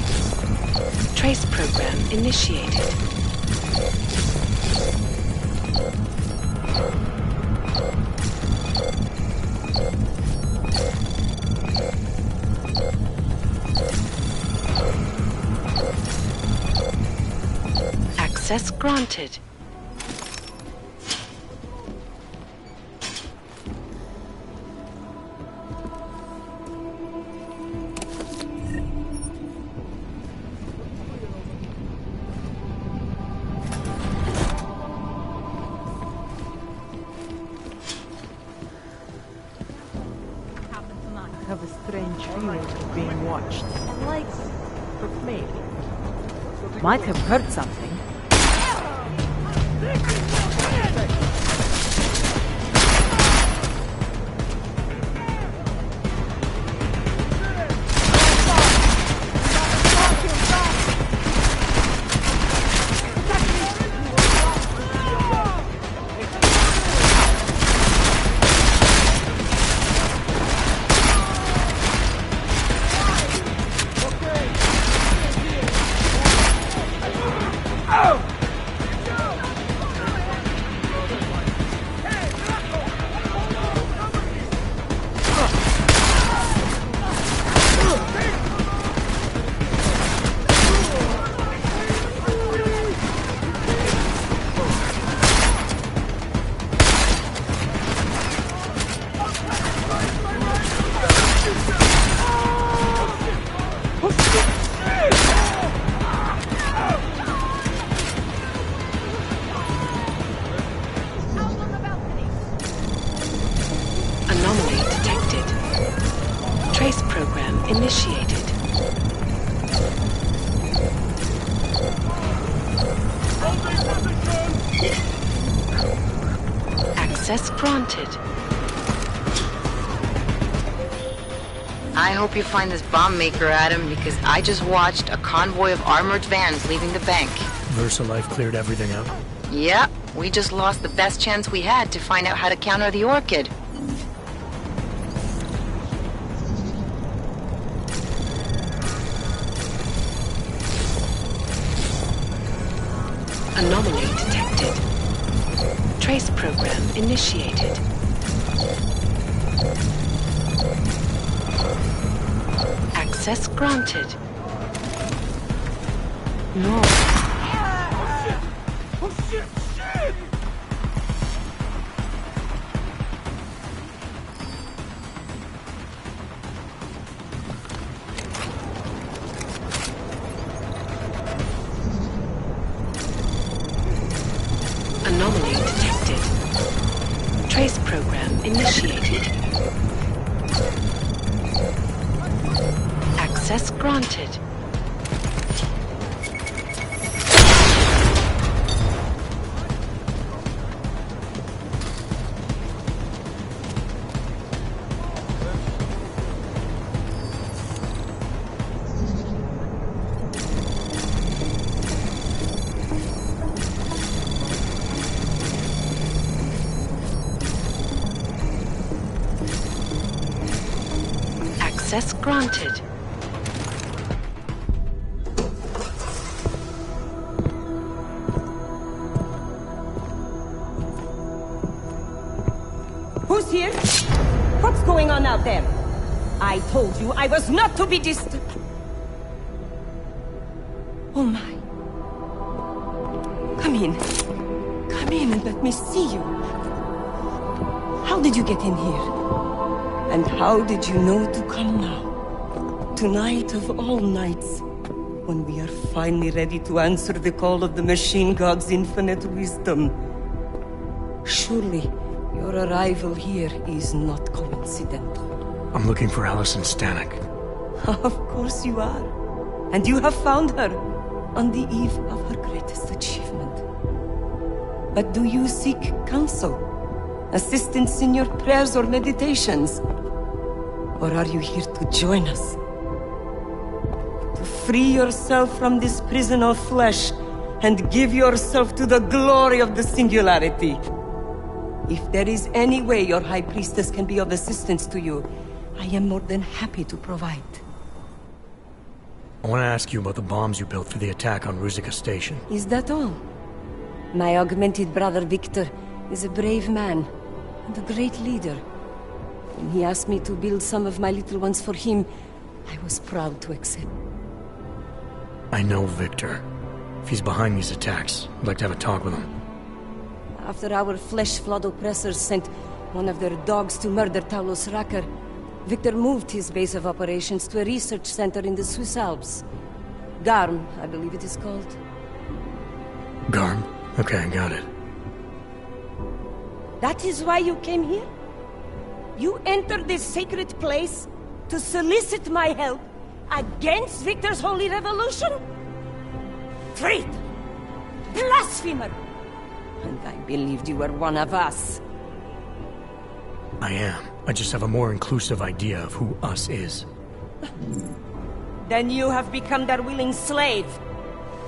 Trace program initiated. Access granted. have a strange feeling of being watched. Like, but maybe. Might have heard something. Initiated. Access granted. I hope you find this bomb maker, Adam, because I just watched a convoy of armored vans leaving the bank. VersaLife cleared everything out? Yep, we just lost the best chance we had to find out how to counter the Orchid. Anomaly detected. Trace program initiated. Access granted. No. Oh shit! Shit! Anomaly detected. Trace program initiated. Access granted. Access granted. Who's here? What's going on out there? I told you I was not to be disturbed. Oh my. Come in. Come in and let me see you. How did you get in here? And how did you know to come now? Tonight of all nights, when we are finally ready to answer the call of the machine god's infinite wisdom. Surely, your arrival here is not coincidental. I'm looking for Allison Stanek. Of course you are. And you have found her on the eve of her greatest achievement. But do you seek counsel? Assistance in your prayers or meditations? Or are you here to join us? To free yourself from this prison of flesh and give yourself to the glory of the singularity. If there is any way your High Priestess can be of assistance to you, I am more than happy to provide. I want to ask you about the bombs you built for the attack on Ruzicka Station. Is that all? My augmented brother Victor is a brave man and a great leader. When he asked me to build some of my little ones for him, I was proud to accept. I know Victor. If he's behind these attacks, I'd like to have a talk with him. After our flesh-flood oppressors sent one of their dogs to murder Talos Racker, Victor moved his base of operations to a research center in the Swiss Alps. Garm, I believe it is called. Garm? Okay, got it. That is why you came here? You entered this sacred place To solicit my help against Victor's holy revolution? Traitor! Blasphemer! And I believed you were one of us. I am. I just have a more inclusive idea of who us is. Then you have become their willing slave.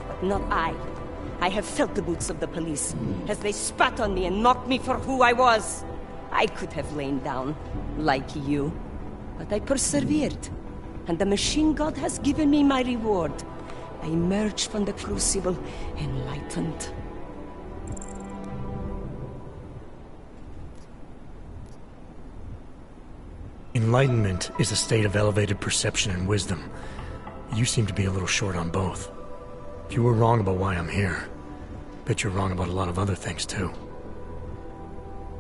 But not I. I have felt the boots of the police, as they spat on me and mocked me for who I was. I could have lain down, like you. But I persevered, and the machine god has given me my reward. I emerged from the crucible, enlightened. Enlightenment is a state of elevated perception and wisdom. You seem to be a little short on both. If you were wrong about why I'm here, bet you're wrong about a lot of other things too.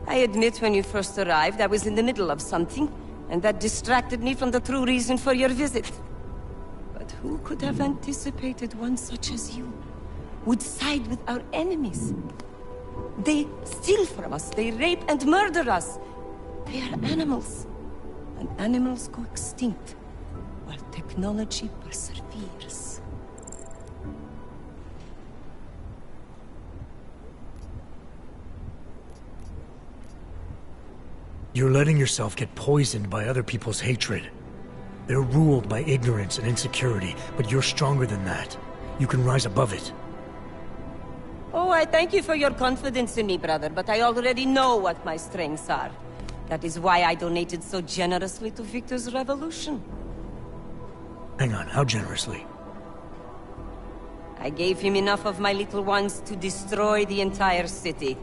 I admit when you first arrived, I was in the middle of something, and that distracted me from the true reason for your visit. But who could have anticipated one such as you would side with our enemies? They steal from us, they rape and murder us. They are animals, and animals go extinct, while technology perseveres. You're letting yourself get poisoned by other people's hatred. They're ruled by ignorance and insecurity, but you're stronger than that. You can rise above it. Oh, I thank you for your confidence in me, brother, but I already know what my strengths are. That is why I donated so generously to Victor's revolution. Hang on, how generously? I gave him enough of my little ones to destroy the entire city.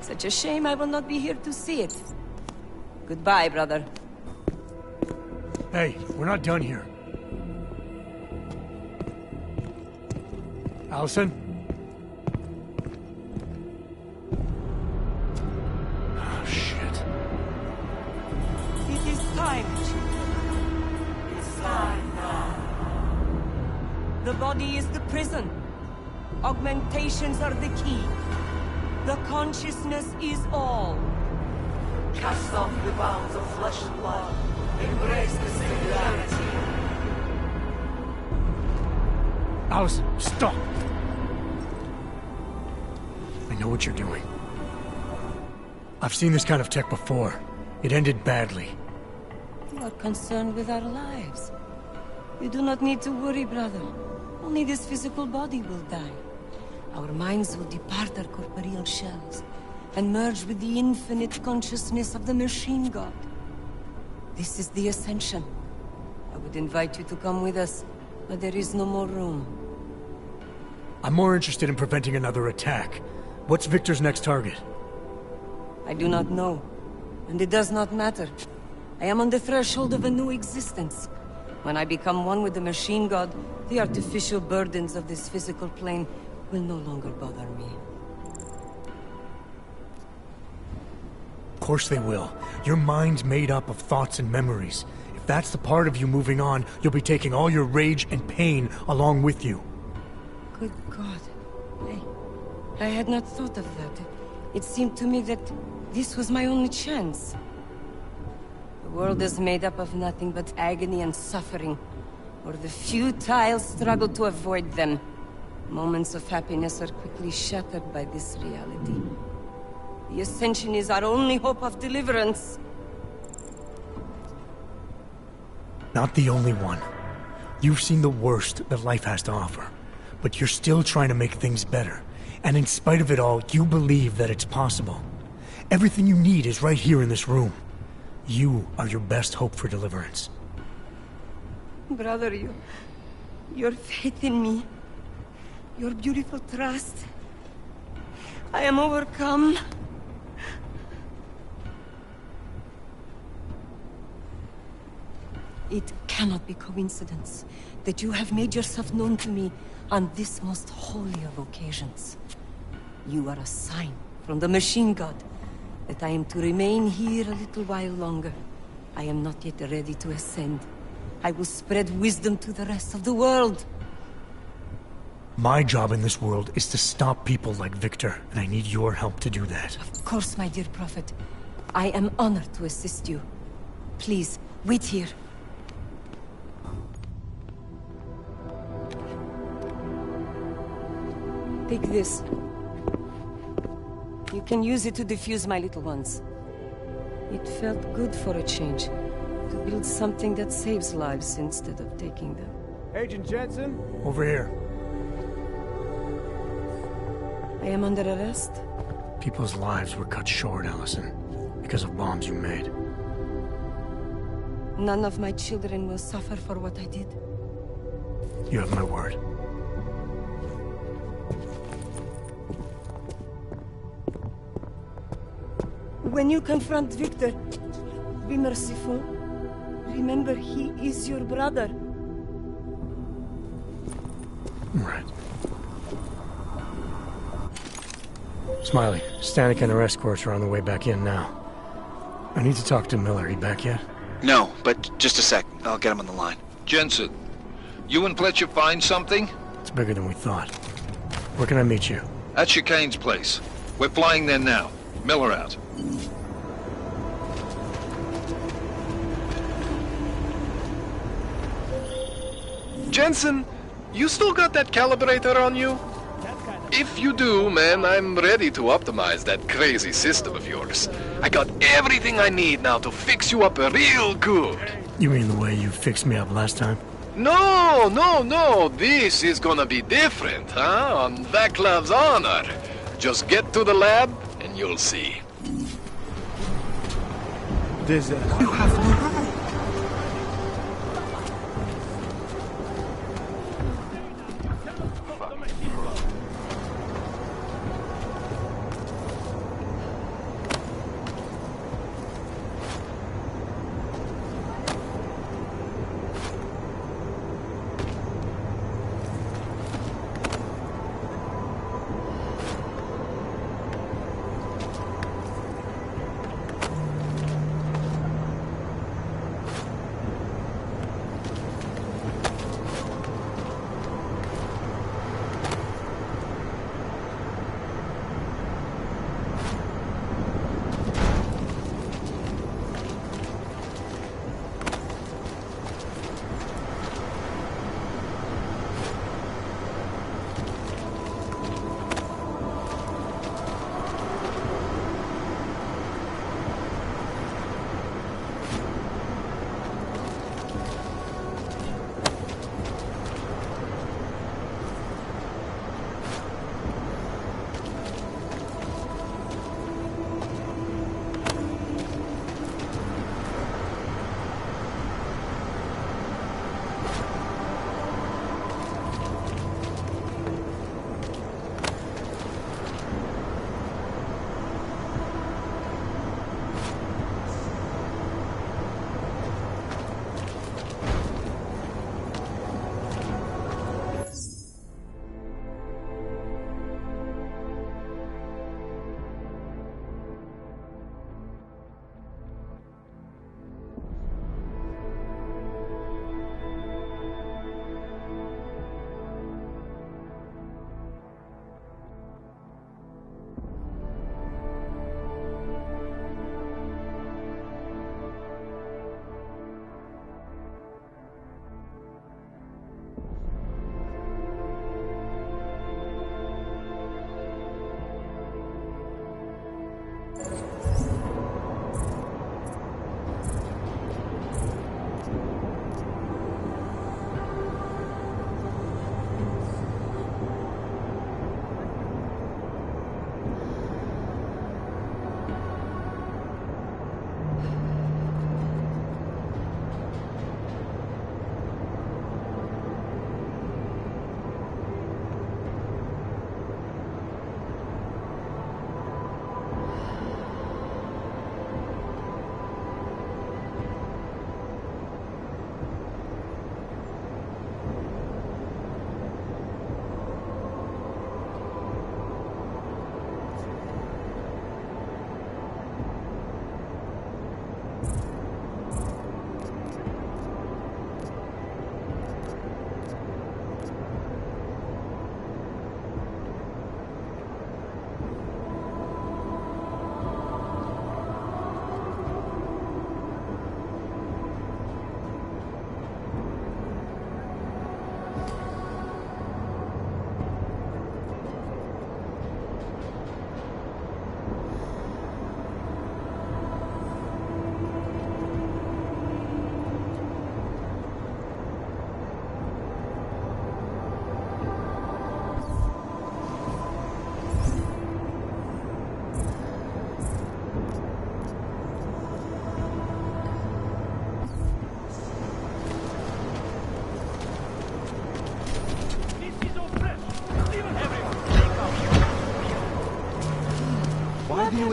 Such a shame I will not be here to see it. Goodbye, brother. Hey, we're not done here. Allison? Oh, shit. It is time. It's time now. The body is the prison. Augmentations are the key. The consciousness is all. Cast off the bounds of flesh and blood. Embrace the singularity. Allison, stop! I know what you're doing. I've seen this kind of tech before. It ended badly. You are concerned with our lives. You do not need to worry, brother. Only this physical body will die. Our minds will depart our corporeal shells and merge with the infinite consciousness of the machine god. This is the ascension. I would invite you to come with us, but there is no more room. I'm more interested in preventing another attack. What's Victor's next target? I do not know, and it does not matter. I am on the threshold of a new existence. When I become one with the machine god, the artificial burdens of this physical plane will no longer bother me. Of course they will. Your mind's made up of thoughts and memories. If that's the part of you moving on, you'll be taking all your rage and pain along with you. Good God. I had not thought of that. It seemed to me that this was my only chance. The world is made up of nothing but agony and suffering, or the futile struggle to avoid them. Moments of happiness are quickly shattered by this reality. The Ascension is our only hope of deliverance. Not the only one. You've seen the worst that life has to offer, but you're still trying to make things better. And in spite of it all, you believe that it's possible. Everything you need is right here in this room. You are your best hope for deliverance. Brother, your faith in me, your beautiful trust. I am overcome. It cannot be coincidence that you have made yourself known to me on this most holy of occasions. You are a sign from the machine god that I am to remain here a little while longer. I am not yet ready to ascend. I will spread wisdom to the rest of the world. My job in this world is to stop people like Victor, and I need your help to do that. Of course, my dear prophet. I am honored to assist you. Please, wait here. Take this. You can use it to defuse my little ones. It felt good for a change. To build something that saves lives instead of taking them. Agent Jensen? Over here. I am under arrest? People's lives were cut short, Allison, because of bombs you made. None of my children will suffer for what I did. You have my word. When you confront Victor, be merciful. Remember, he is your brother. Right. Smiley, Stanek and her escorts are on the way back in now. I need to talk to Miller. He back yet? No, but just a sec. I'll get him on the line. Jensen, you and Fletcher find something? It's bigger than we thought. Where can I meet you? At Chicane's place. We're flying there now. Miller out. Jensen, you still got that calibrator on you? If you do, man, I'm ready to optimize that crazy system of yours. I got everything I need now to fix you up real good. You mean the way you fixed me up last time? No, no, no. This is gonna be different, huh? On Vaclav's honor. Just get to the lab and you'll see. You have no right.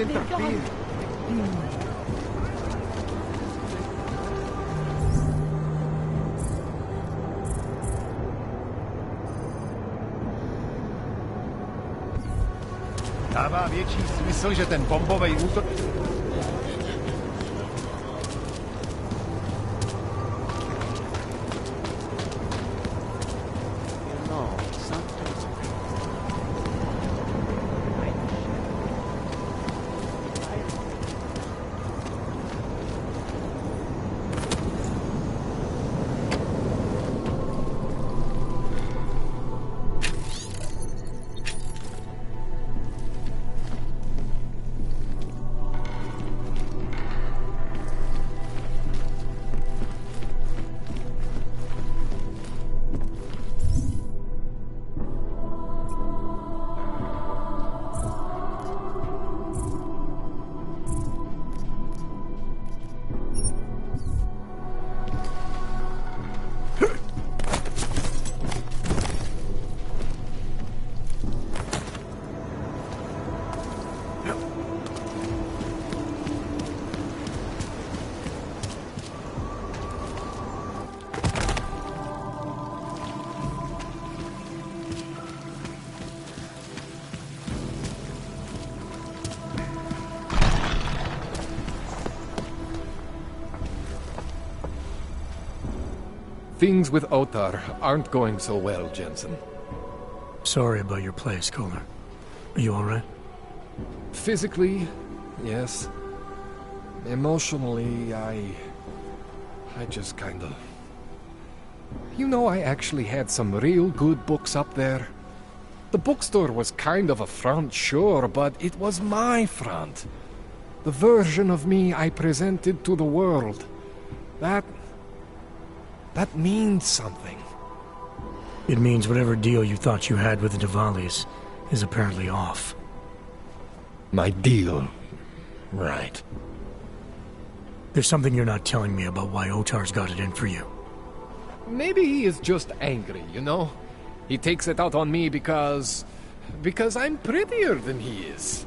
interfere. Dává větší smysl, že ten bombový útok... Things with Otar aren't going so well, Jensen. Sorry about your place, Kohler. Are you alright? Physically, yes. Emotionally, I just kinda... You know, I actually had some real good books up there. The bookstore was kind of a front, sure, but it was my front. The version of me I presented to the world. That means something. It means whatever deal you thought you had with the Diwalis is apparently off. My deal? Right. There's something you're not telling me about why Otar's got it in for you. Maybe he is just angry, you know? He takes it out on me because I'm prettier than he is.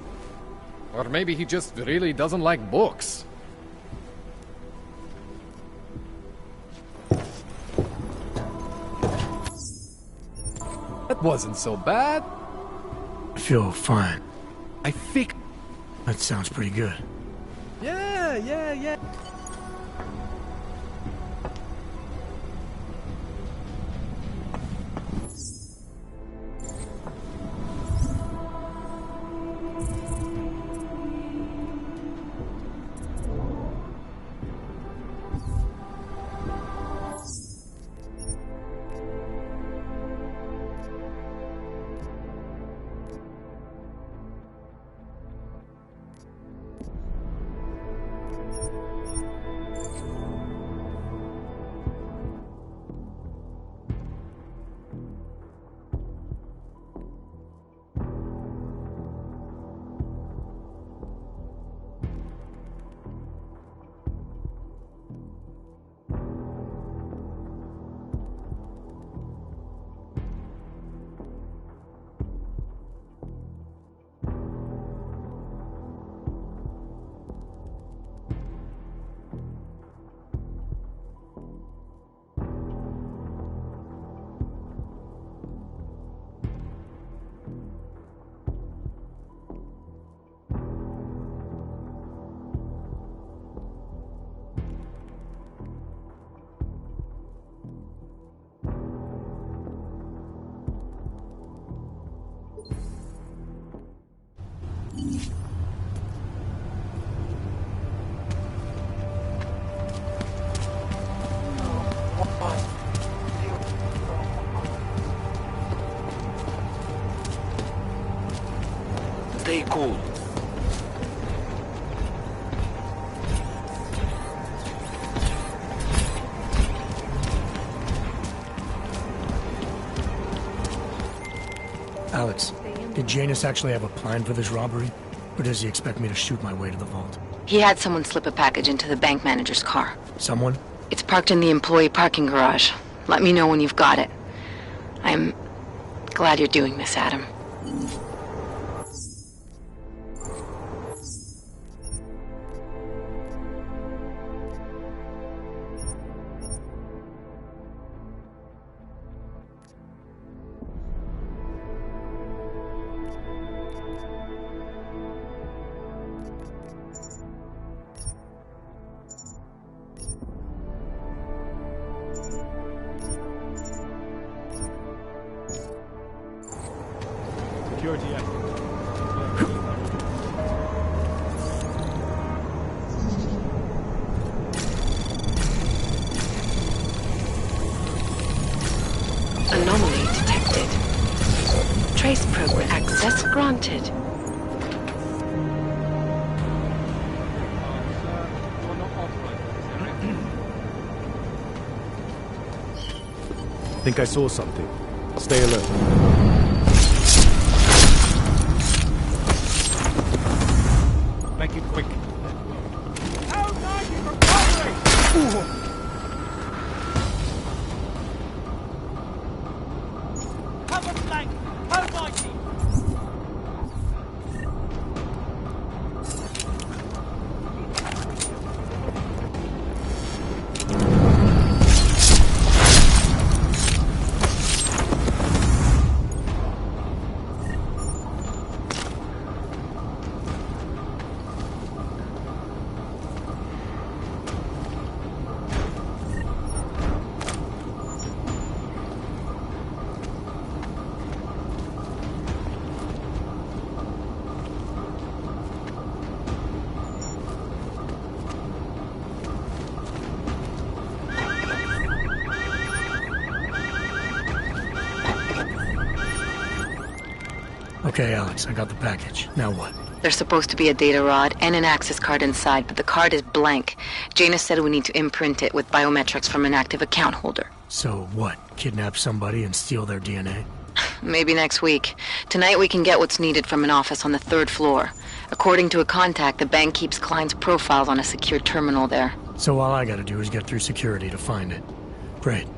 Or maybe he just really doesn't like books. That wasn't so bad. I feel fine. I think... That sounds pretty good. Yeah. Stay cool. Alex, did Janus actually have a plan for this robbery? Or does he expect me to shoot my way to the vault? He had someone slip a package into the bank manager's car. Someone? It's parked in the employee parking garage. Let me know when you've got it. I'm glad you're doing this, Adam. imprinted. Think I saw something. Stay alert. Make it quick. Cover flank! Hold mighty! Okay, Alex, I got the package. Now what? There's supposed to be a data rod and an access card inside, but the card is blank. Jaina said we need to imprint it with biometrics from an active account holder. So what? Kidnap somebody and steal their DNA? Maybe next week. Tonight we can get what's needed from an office on the 3rd floor. According to a contact, the bank keeps clients' profiles on a secure terminal there. So all I gotta do is get through security to find it. Great.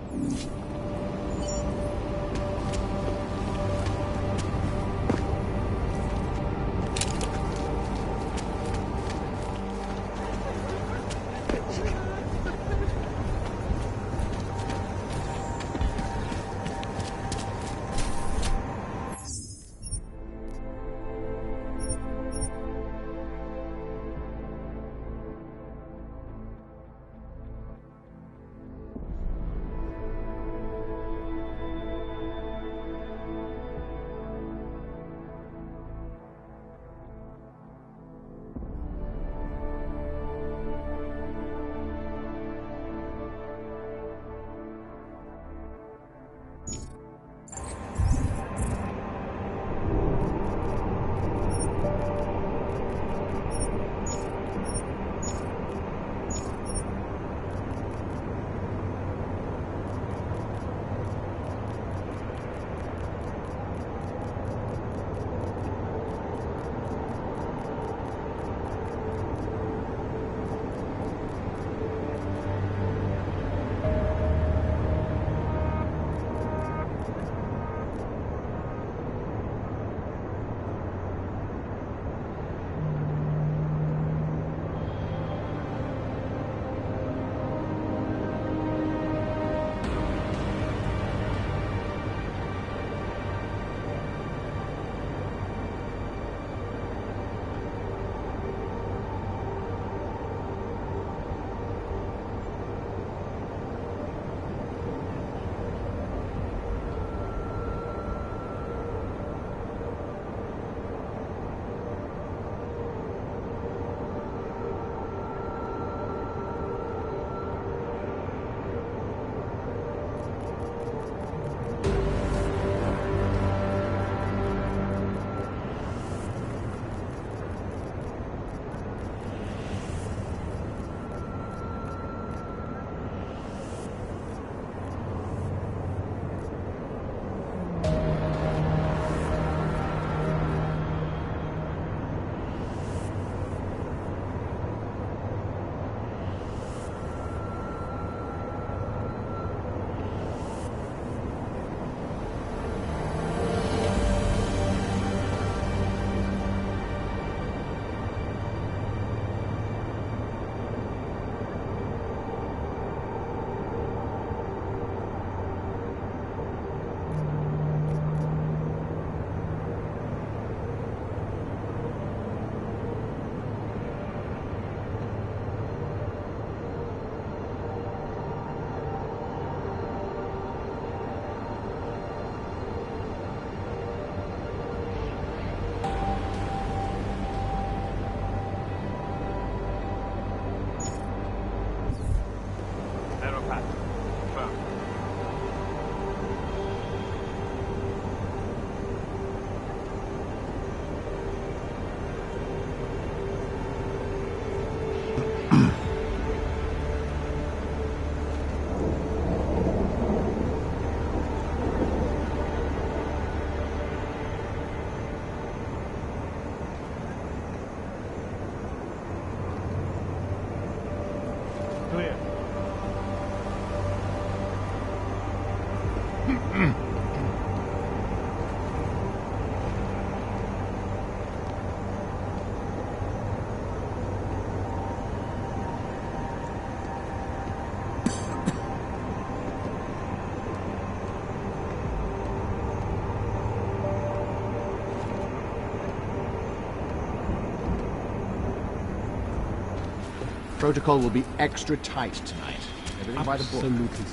Protocol will be extra tight tonight. Everything by the book. Absolutely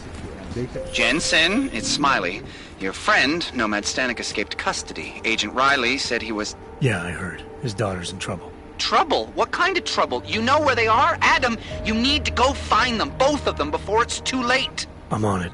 secure. Jensen, it's Smiley. Your friend, Nomad Stanek, escaped custody. Agent Riley said he was... Yeah, I heard. His daughter's in trouble. Trouble? What kind of trouble? You know where they are? Adam, you need to go find them, both of them, before it's too late. I'm on it.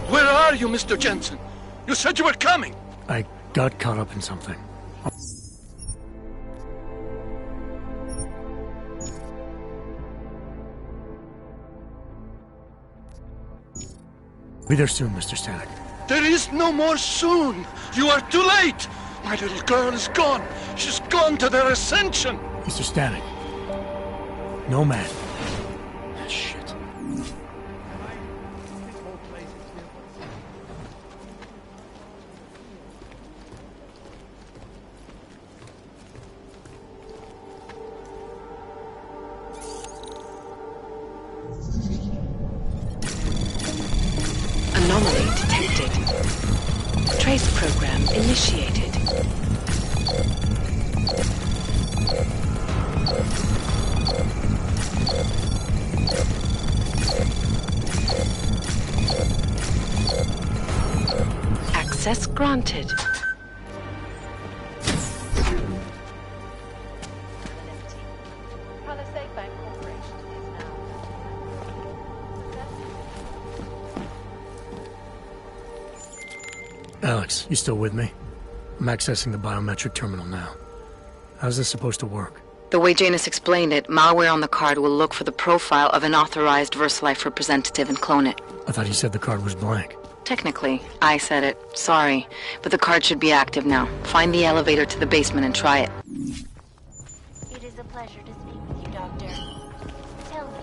Where are you, Mr. Jensen? You said you were coming. I got caught up in something. Be there soon, Mr. Stanek. There is no more soon. You are too late. My little girl is gone. She's gone to their ascension. Mr. Stanek. Nomad. Shit. Anomaly detected. Trace program initiated. Access granted. Alex, you still with me? I'm accessing the biometric terminal now. How's this supposed to work? The way Janus explained it, malware on the card will look for the profile of an authorized VersaLife representative and clone it. I thought he said the card was blank. Technically, I said it. Sorry, but the card should be active now. Find the elevator to the basement and try it. It is a pleasure to speak with you, Doctor. Tell me.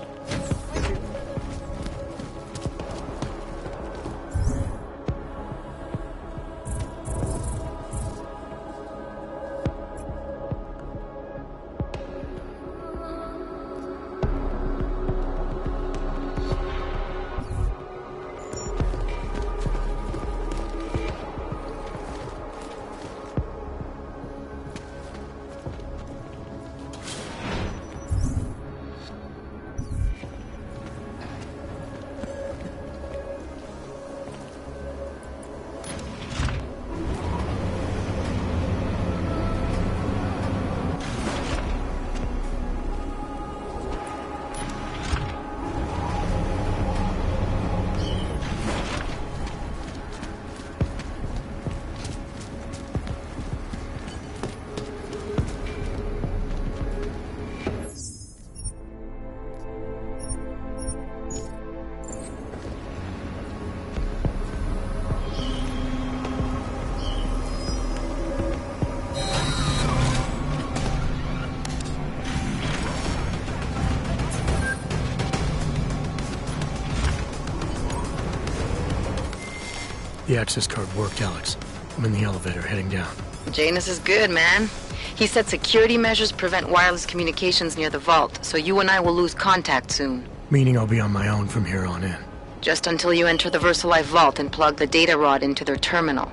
The access card worked, Alex. I'm in the elevator, heading down. Janus is good, man. He said security measures prevent wireless communications near the vault, so you and I will lose contact soon. Meaning I'll be on my own from here on in. Just until you enter the VersaLife vault and plug the data rod into their terminal.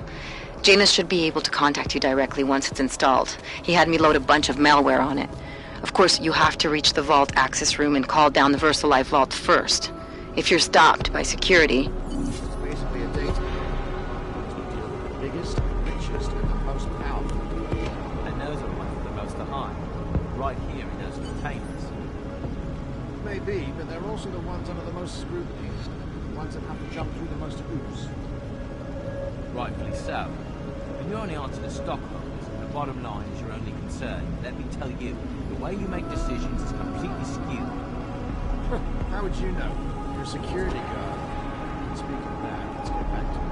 Janus should be able to contact you directly once it's installed. He had me load a bunch of malware on it. Of course, you have to reach the vault access room and call down the VersaLife vault first. If you're stopped by security... Basically a data. The biggest, richest, and the most powerful. And those are ones with the most to hide. Right here in those containers. Maybe, but they're also the ones under the most scrutiny. The ones that have to jump through the most hoops. Rightfully so. When you're only answer to stockholders, and the bottom line is your only concern, let me tell you, The way you make decisions is completely skewed. How would you know? You're a security guard. Speaking of that, let's get back to it.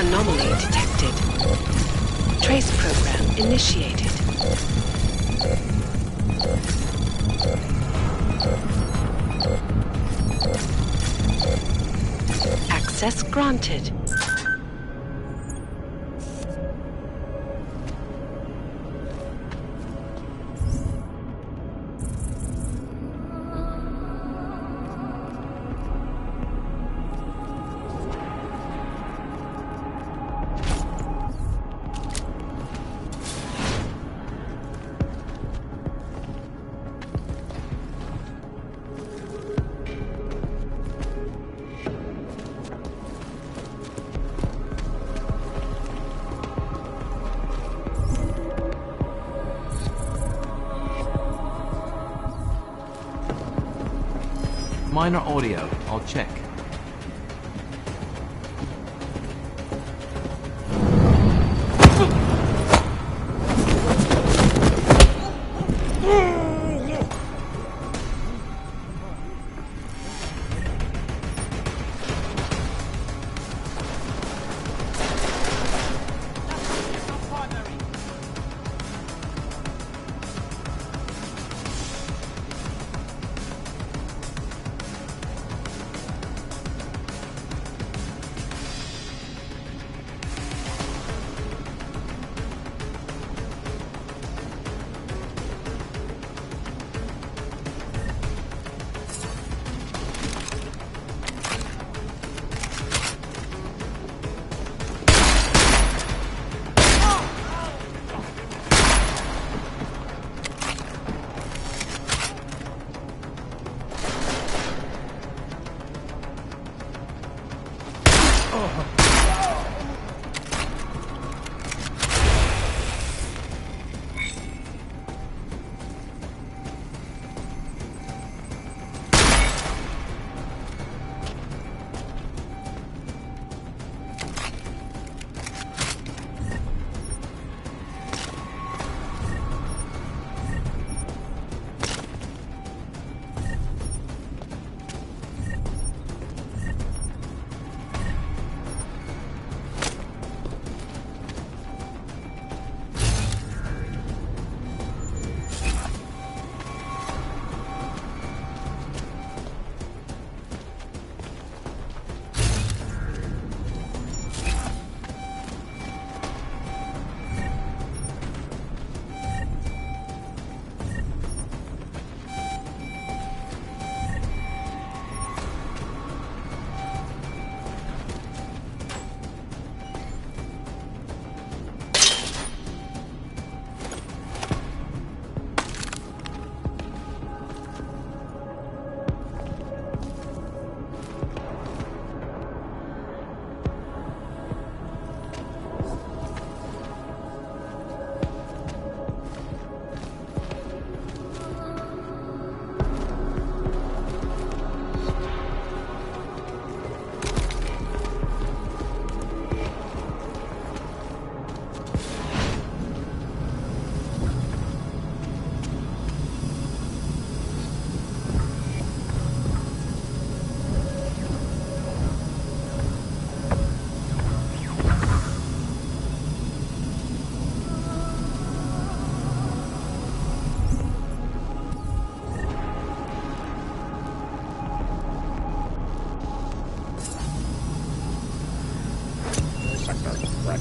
Anomaly detected. Trace program initiated. Access granted. Minor audio. I'll check.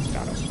status.